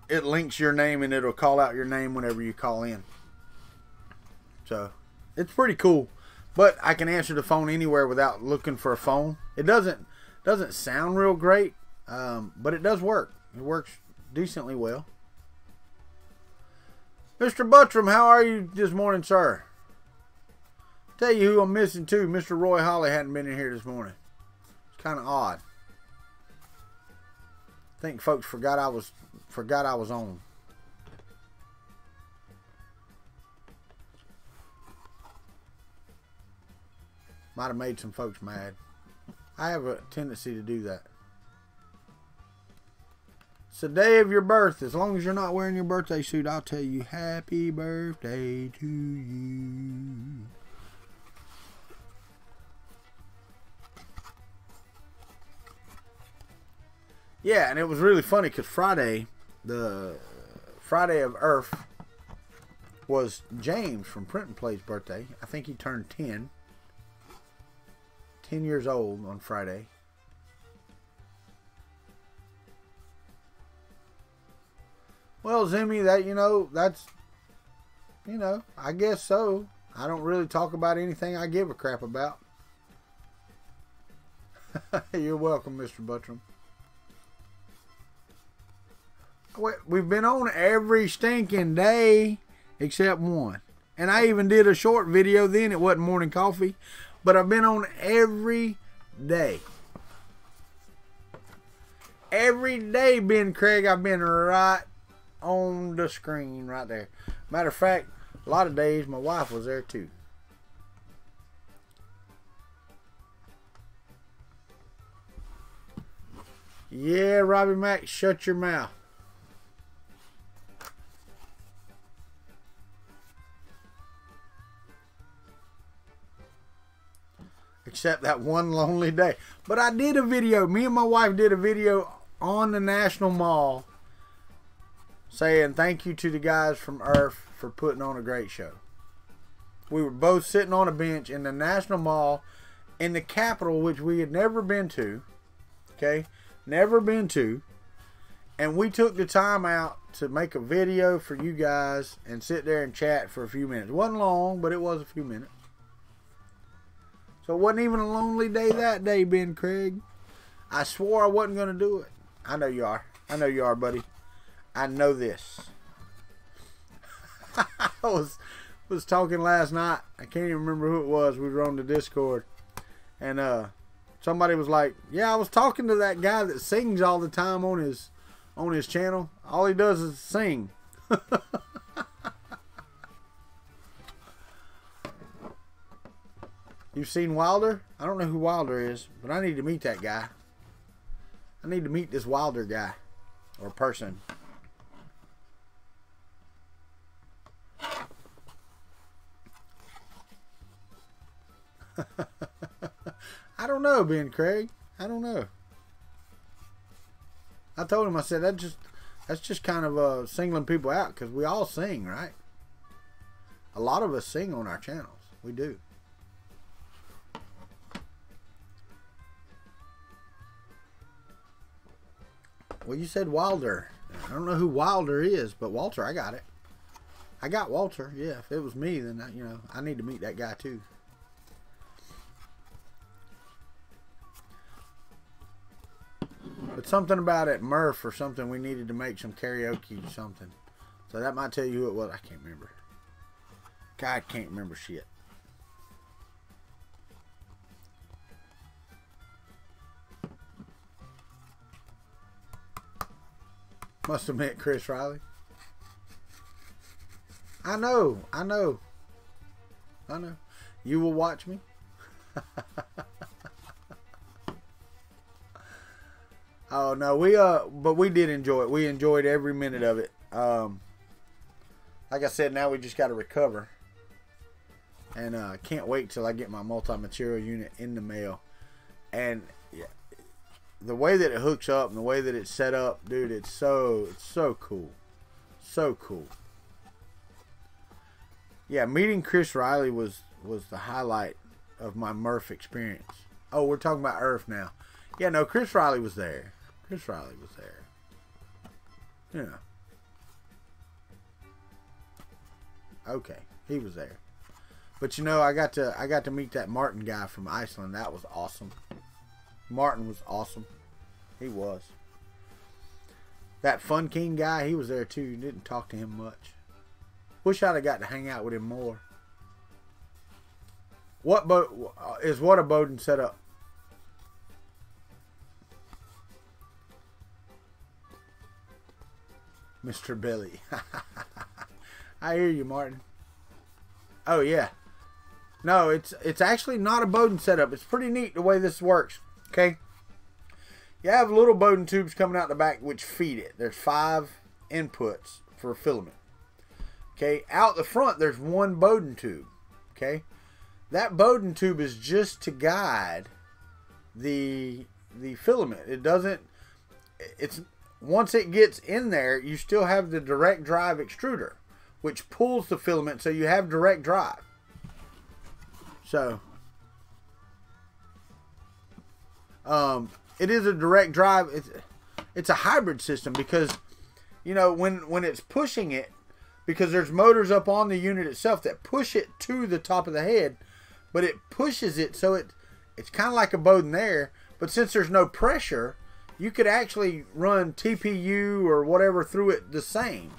B: it links your name and it'll call out your name whenever you call in. So it's pretty cool. But I can answer the phone anywhere without looking for a phone. It doesn't sound real great, but it does work. It works decently well. Mr. Buttram, how are you this morning, sir? Tell you who I'm missing too. Mr. Roy Holly hadn't been in here this morning. It's kind of odd. I think folks forgot I was on. Might have made some folks mad. I have a tendency to do that. It's the day of your birth. As long as you're not wearing your birthday suit, I'll tell you happy birthday to you. Yeah, and it was really funny because Friday, the Friday of Earth, was James from Print and Play's birthday. I think he turned 10 years old on Friday. Well, Zimmy, that's, I guess so. I don't really talk about anything I give a crap about. You're welcome, Mr. Buttram. We've been on every stinking day except one. And I even did a short video then. It wasn't morning coffee. But I've been on every day. Every day, Ben Craig, I've been right on the screen right there. Matter of fact, a lot of days my wife was there too. Yeah, Robbie Mack, shut your mouth. Except that one lonely day. But I did a video. Me and my wife did a video on the National Mall saying thank you to the guys from Earth for putting on a great show. We were both sitting on a bench in the National Mall in the Capitol, which we had never been to. Okay? Never been to. And we took the time out to make a video for you guys and sit there and chat for a few minutes. It wasn't long, but it was a few minutes. So it wasn't even a lonely day that day, Ben Craig. I swore I wasn't going to do it. I know you are. I know you are, buddy. I know this. I was talking last night. I can't even remember who it was. We were on the Discord. And somebody was like, yeah, I was talking to that guy that sings all the time on his channel. All he does is sing. You've seen Wilder? I don't know who Wilder is, but I need to meet that guy. I need to meet this Wilder guy. Or person. I don't know, Ben Craig. I don't know. I told him, I said, that's just kind of singling people out, because we all sing, right? A lot of us sing on our channels. We do. Well, you said Wilder. I don't know who Wilder is, but Walter, I got it. I got Walter. Yeah, if it was me, then you know, I need to meet that guy too. But something about it, Murph or something, we needed to make some karaoke or something. So that might tell you who it was. I can't remember. God, I can't remember shit. Must have meant Chris Riley. I know. You will watch me. Oh no, but we did enjoy it. We enjoyed every minute of it. Like I said, now we just got to recover, and can't wait till I get my multi-material unit in the mail. And yeah, the way that it hooks up and the way that it's set up, dude, it's so cool, so cool. Yeah, meeting Chris Riley was the highlight of my Murph experience. Oh, we're talking about Earth now. Yeah, no, Chris Riley was there. Chris Riley was there. Yeah. Okay, he was there. But you know, I got to meet that Martin guy from Iceland. That was awesome. Martin was awesome. He was. That Fun King guy, he was there too. Didn't talk to him much. Wish I'd have got to hang out with him more. What boat is what a Bowden set up? Mr. Billy. I hear you, Martin. Oh yeah. No, it's actually not a Bowden setup. It's pretty neat the way this works. Okay. You have little Bowden tubes coming out the back which feed it. There's 5 inputs for filament. Okay, out the front there's one Bowden tube. Okay. That Bowden tube is just to guide the filament. It doesn't, it's, once it gets in there, you still have the direct drive extruder, which pulls the filament, so you have direct drive. So, it is a direct drive. It's a hybrid system because, you know, when it's pushing it, because there's motors up on the unit itself that push it to the top of the head, but it pushes it so it's kind of like a Bowden there, but since there's no pressure, you could actually run TPU or whatever through it the same.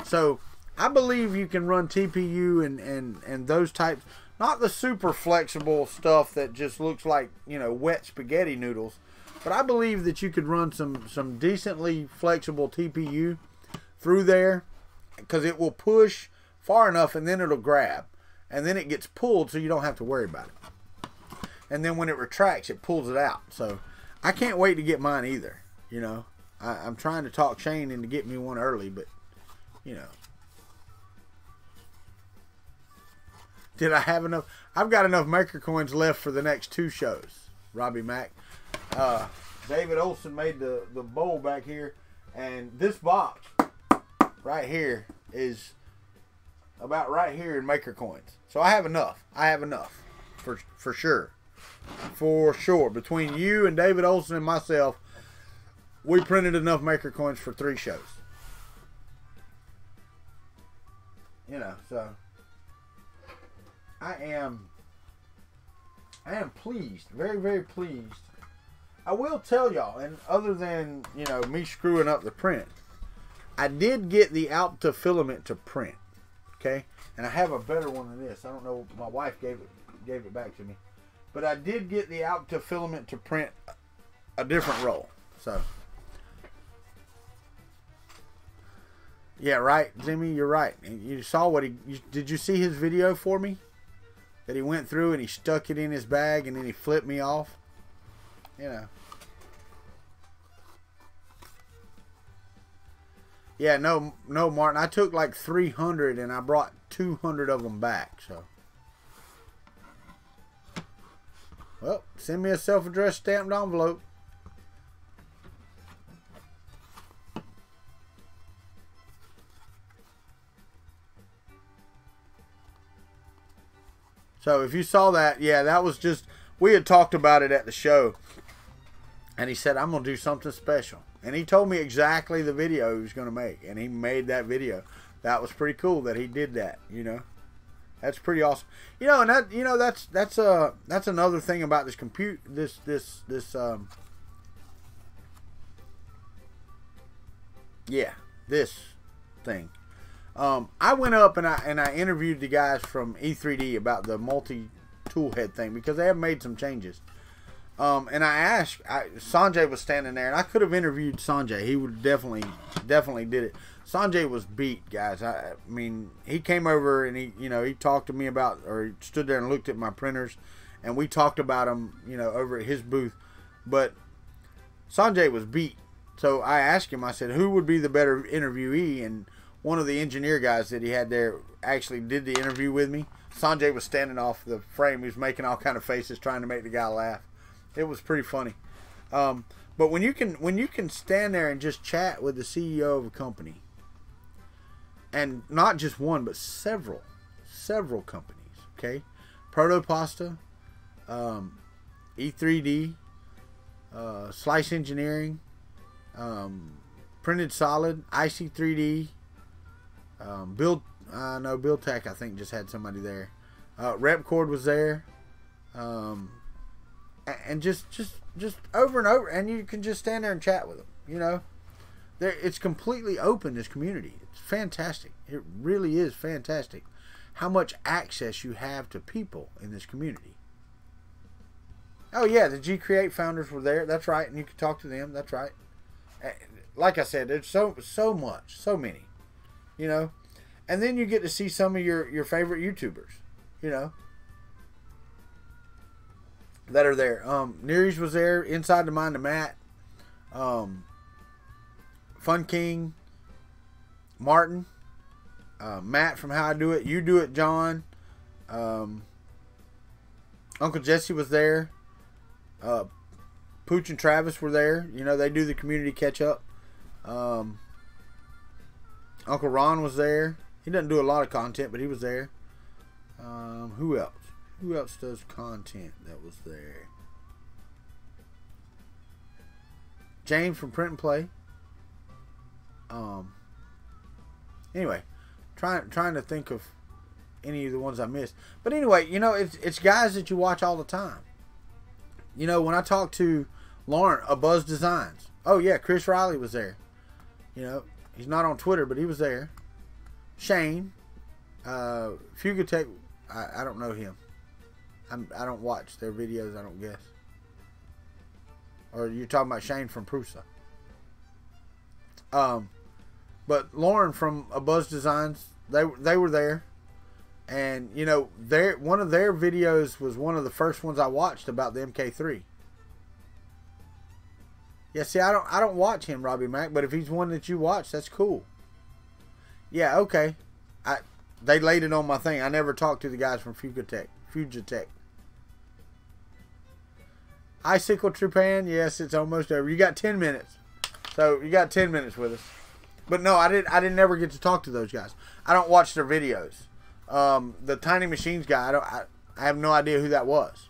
B: So I believe you can run TPU and those types, not the super flexible stuff that just looks like, you know, wet spaghetti noodles, but I believe that you could run some decently flexible TPU through there, because it will push far enough and then it'll grab, and then it gets pulled so you don't have to worry about it. And then when it retracts, it pulls it out. So I can't wait to get mine either. You know, I'm trying to talk Shane into get me one early, but you know, did I have enough? I've got enough maker coins left for the next 2 shows. Robbie Mack, David Olson made the bowl back here, and this box right here is about right here in maker coins. So I have enough. I have enough for sure. For sure. Between you and David Olson and myself, we printed enough maker coins for 3 shows. You know, so I am pleased. Very, very pleased. I will tell y'all, and other than, you know, me screwing up the print, I did get the Alpta filament to print. Okay? And I have a better one than this. I don't know, my wife gave it back to me. But I did get the Alpta filament to print a different roll. So yeah, right, Jimmy, you're right. You saw what did you see his video for me? That he went through and he stuck it in his bag and then he flipped me off. You know. Yeah, no, Martin. I took like 300 and I brought 200 of them back. So, well, send me a self-addressed stamped envelope. So if you saw that, yeah, that was just, we had talked about it at the show. And he said, I'm going to do something special. And he told me exactly the video he was going to make. And he made that video. That was pretty cool that he did that, you know. That's pretty awesome. You know, and that, you know, that's another thing about this this thing. I went up and I interviewed the guys from E3D about the multi-tool head thing because they have made some changes. And I asked, Sanjay was standing there, and I could have interviewed Sanjay. He would definitely did it. Sanjay was beat, guys. I mean, he came over and he talked to me about, or he stood there and looked at my printers, and we talked about them, over at his booth. But Sanjay was beat. So I asked him, I said, who would be the better interviewee? And one of the engineer guys that he had there actually did the interview with me. Sanjay was standing off the frame. He was making all kind of faces trying to make the guy laugh. It was pretty funny. But when you can stand there and just chat with the CEO of a company, and not just one, but several companies, okay? Protopasta, E3D, Slice Engineering, Printed Solid, IC3D, Build Tech, I think just had somebody there. Repcord was there. And just over and over, and you can just stand there and chat with them. It's completely open, this community. It's fantastic. It really is fantastic how much access you have to people in this community. Oh yeah, the G Create founders were there. That's right, and you could talk to them. That's right. Like I said, there's so much, so many, and then you get to see some of your favorite YouTubers, that are there. Nere's was there. Inside the Mind of Matt, Fun King, Martin, Matt from How I Do It, You Do It, John, Uncle Jesse was there. Pooch and Travis were there. They do the community catch up. Uncle Ron was there. He doesn't do a lot of content, but he was there. Who else? Who else does content that was there? James from Print and Play. Anyway, trying to think of any of the ones I missed. But anyway, it's guys that you watch all the time. When I talked to Lauren, A Buzz Designs. Oh yeah, Chris Riley was there. He's not on Twitter, but he was there. Shane, Fugatech. I don't know him. I don't watch their videos, I don't guess. Or you're talking about Shane from Prusa. But Lauren from A Buzz Designs, they were there. And, one of their videos was one of the first ones I watched about the MK3. Yeah, see, I don't watch him, Robbie Mac, but if he's one that you watch, that's cool. Yeah, okay. They laid it on my thing. I never talked to the guys from Fujitech. Icicle Trepan, yes, it's almost over. You got 10 minutes. So you got 10 minutes with us. But no, I didn't ever get to talk to those guys. I don't watch their videos. The Tiny Machines guy, I have no idea who that was.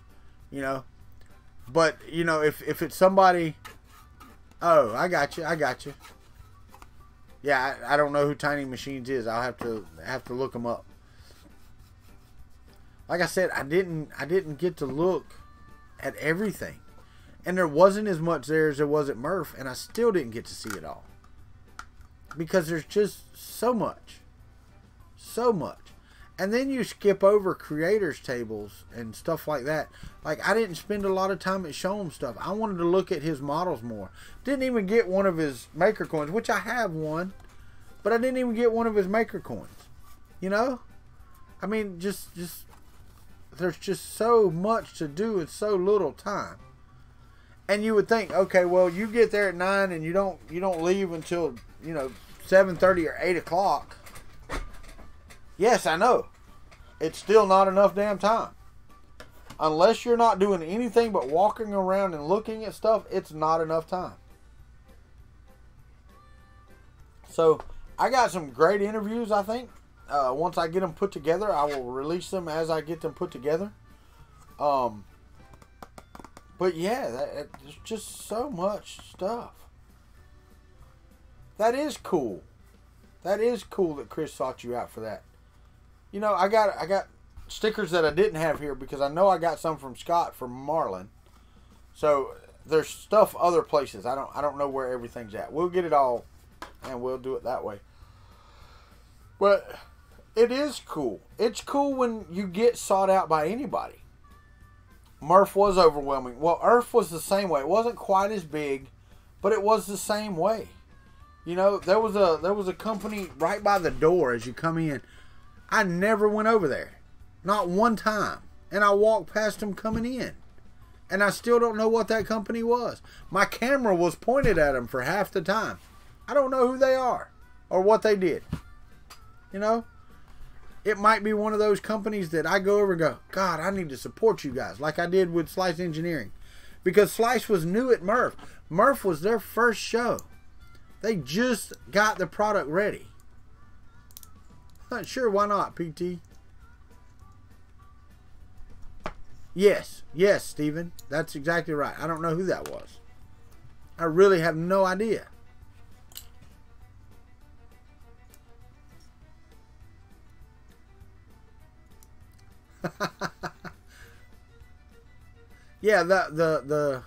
B: But if it's somebody, oh, I got you. Yeah, I don't know who Tiny Machines is. I'll have to look them up. Like I said, I didn't get to look at everything, and there wasn't as much there as there was at Murph, and I still didn't get to see it all because there's just so much, and then you skip over creators tables and stuff like that. Like, I didn't spend a lot of time at Showham stuff. I wanted to look at his models more. Didn't even get one of his maker coins, which I have one, but I didn't even get one of his maker coins. I mean, just there's just so much to do in so little time. And you would think, okay, well, you get there at 9 and you don't leave until 7:30 or 8 o'clock. Yes, I know. It's still not enough damn time. Unless you're not doing anything but walking around and looking at stuff, it's not enough time. So I got some great interviews, I think. Once I get them put together, I will release them as I get them put together. But But yeah, there's just so much stuff. That is cool. That is cool that Chris sought you out for that. You know, I got stickers that I didn't have here because I know I got some from Scott from Marlin. So there's stuff other places. I don't know where everything's at. We'll get it all and we'll do it that way. But it is cool. It's cool when you get sought out by anybody. Murph was overwhelming. Well, Earth was the same way. It wasn't quite as big, but it was the same way. You know, there was a company right by the door as you come in. I never went over there. Not one time. And I walked past them coming in. And I still don't know what that company was. My camera was pointed at them for half the time. I don't know who they are or what they did. You know? It might be one of those companies that I go over and go, God, I need to support you guys, like I did with Slice Engineering. Because Slice was new at Murph. Murph was their first show. They just got the product ready. Sure, why not, PT? Yes, Steven. That's exactly right. I don't know who that was. I really have no idea. Yeah, the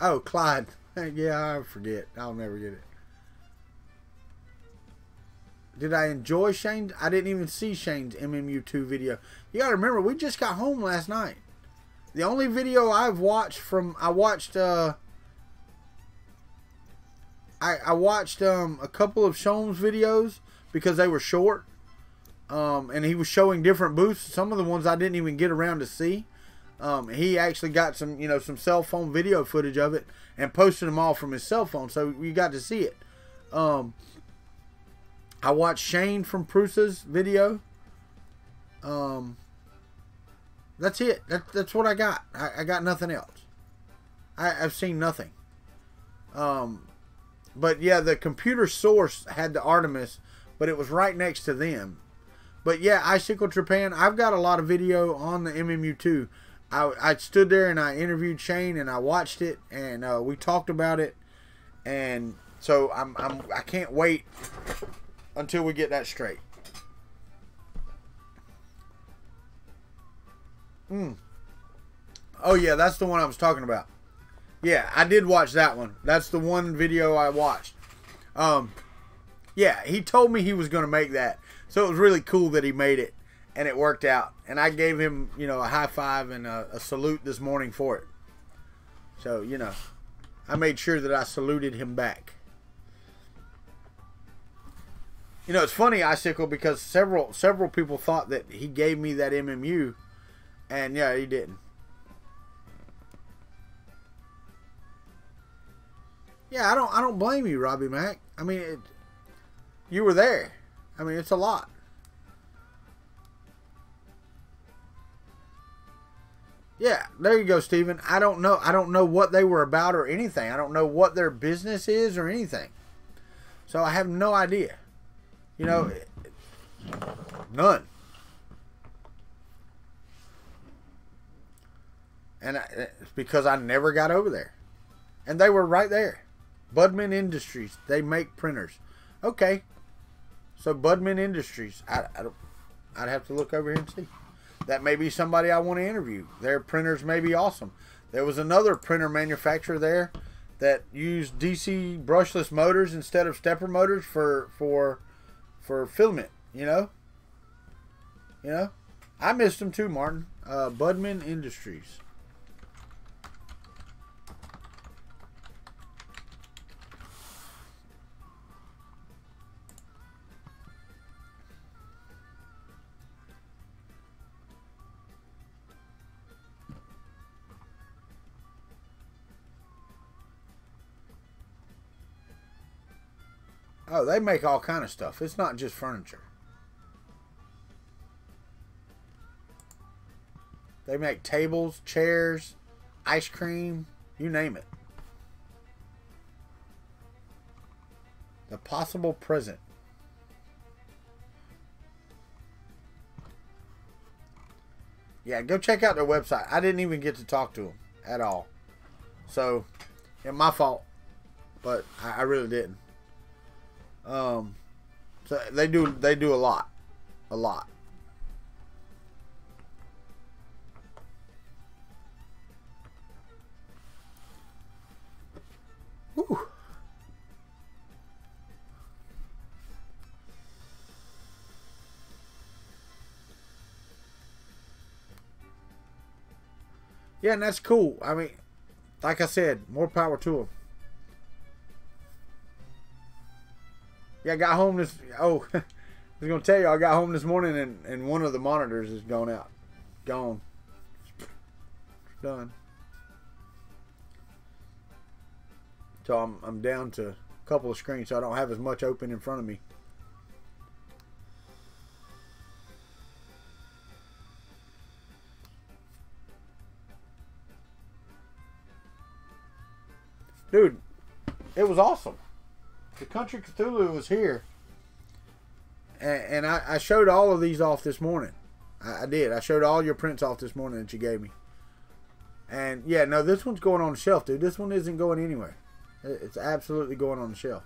B: oh, Clyde. Yeah, I forget. I'll never get it. Did I enjoy Shane? I didn't even see Shane's MMU2 video. You gotta remember, we just got home last night. The only video I've watched from, I watched a couple of Shome's videos because they were short. And he was showing different booths. Some of the ones I didn't even get around to see. He actually got some, some cell phone video footage of it and posted them all from his cell phone, so you got to see it. I watched Shane from Prusa's video. That's it. That's what I got. I got nothing else. I've seen nothing. But yeah, the Computer Source had the Artemis, but it was right next to them. But yeah, Icicle Japan, I've got a lot of video on the MMU2. I stood there and I interviewed Shane and I watched it and we talked about it, and so I can't wait until we get that straight. Oh yeah, that's the one I was talking about. Yeah, I did watch that one. That's the one video I watched. Yeah, he told me he was going to make that. So it was really cool that he made it, and it worked out. And I gave him, a high five and a salute this morning for it. So, I made sure that I saluted him back. It's funny, Icicle, because several people thought that he gave me that MMU, and yeah, he didn't. Yeah, I don't blame you, Robbie Mac. I mean, you were there. I mean, it's a lot. Yeah, there you go, Steven. I don't know what they were about or anything. I don't know what their business is or anything. So I have no idea. None. And it's because I never got over there. And they were right there. Budman Industries. They make printers. Okay. So Budman Industries. I'd have to look over here and see. That may be somebody I want to interview. Their printers may be awesome. There was another printer manufacturer there that used DC brushless motors instead of stepper motors for filament. I missed them too, Martin. Budman Industries. Oh, they make all kind of stuff. It's not just furniture. They make tables, chairs, ice cream, you name it. The Possible Present. Yeah, go check out their website. I didn't even get to talk to them. at all. So, yeah, my fault. But I really didn't. So they do a lot. A lot. Whew. Yeah, and that's cool. I mean, like I said, more power to them. Yeah, I got home this... Oh, I was going to tell you, I got home this morning and one of the monitors is gone out. Gone. It's done. So I'm down to a couple of screens, so I don't have as much open in front of me. Dude, it was awesome. The Kuntry Cthulhu was here. And I showed all of these off this morning. I did. I showed all your prints off this morning that you gave me. And yeah, no, this one's going on the shelf, dude. This one isn't going anywhere. It's absolutely going on the shelf.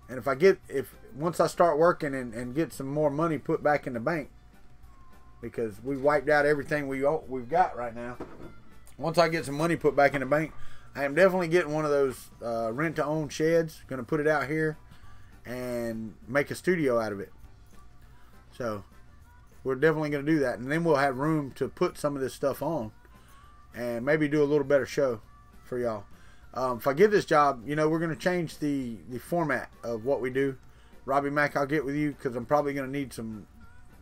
B: And once I start working and get some more money put back in the bank, because we wiped out everything we've got right now. Once I get some money put back in the bank, I am definitely getting one of those rent-to-own sheds. Going to put it out here and make a studio out of it. So we're definitely going to do that. And then we'll have room to put some of this stuff on and maybe do a little better show for y'all. If I get this job, you know, we're going to change the format of what we do. Robbie Mack, I'll get with you because I'm probably going to need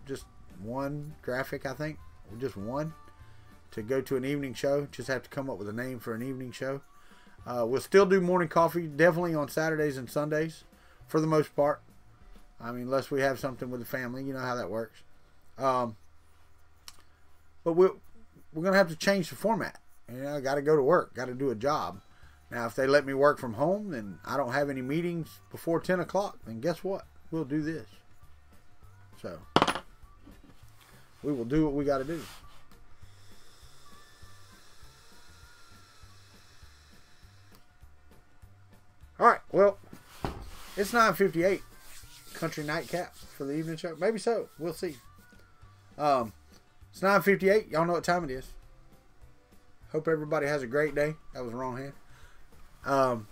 B: just one graphic, I think. Just one. To go to an evening show. Just have to come up with a name for an evening show. We'll still do morning coffee, definitely on Saturdays and Sundays, for the most part. I mean, unless we have something with the family, you know how that works. But we're going to have to change the format. You know, I got to go to work, got to do a job. Now, if they let me work from home, then I don't have any meetings before 10 o'clock, then guess what? We'll do this. So, we will do what we got to do. Alright, well, it's 9:58. Country nightcap for the evening show. Maybe so. We'll see. It's 9:58. Y'all know what time it is. Hope everybody has a great day. That was the wrong hand.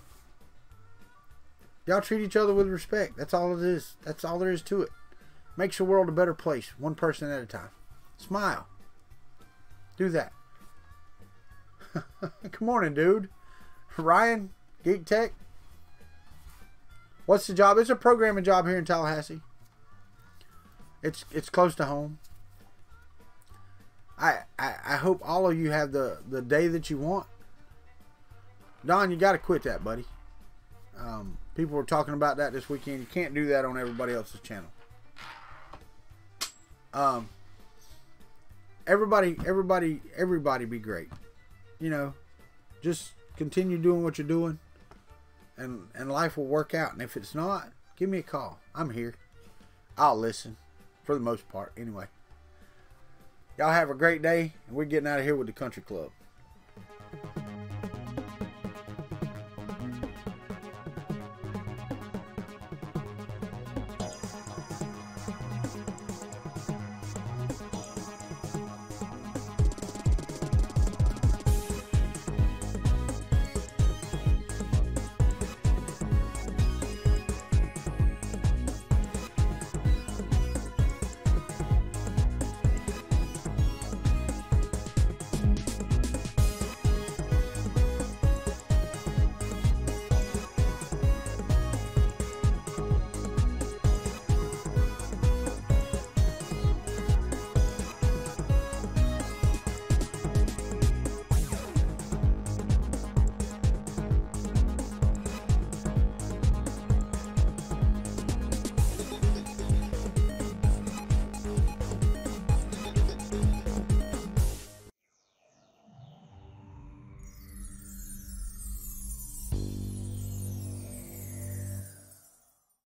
B: Y'all treat each other with respect. That's all it is. That's all there is to it. Makes the world a better place. One person at a time. Smile. Do that. Good morning, dude. Ryan, Geek Tech. What's the job? It's a programming job here in Tallahassee. It's close to home. I hope all of you have the day that you want. Don, you got to quit that, buddy. People were talking about that this weekend. You can't do that on everybody else's channel. Everybody be great. You know, just continue doing what you're doing. And life will work out. And if it's not, give me a call. I'm here. I'll listen. For the most part, anyway. Y'all have a great day. And we're getting out of here with the Kuntry Club.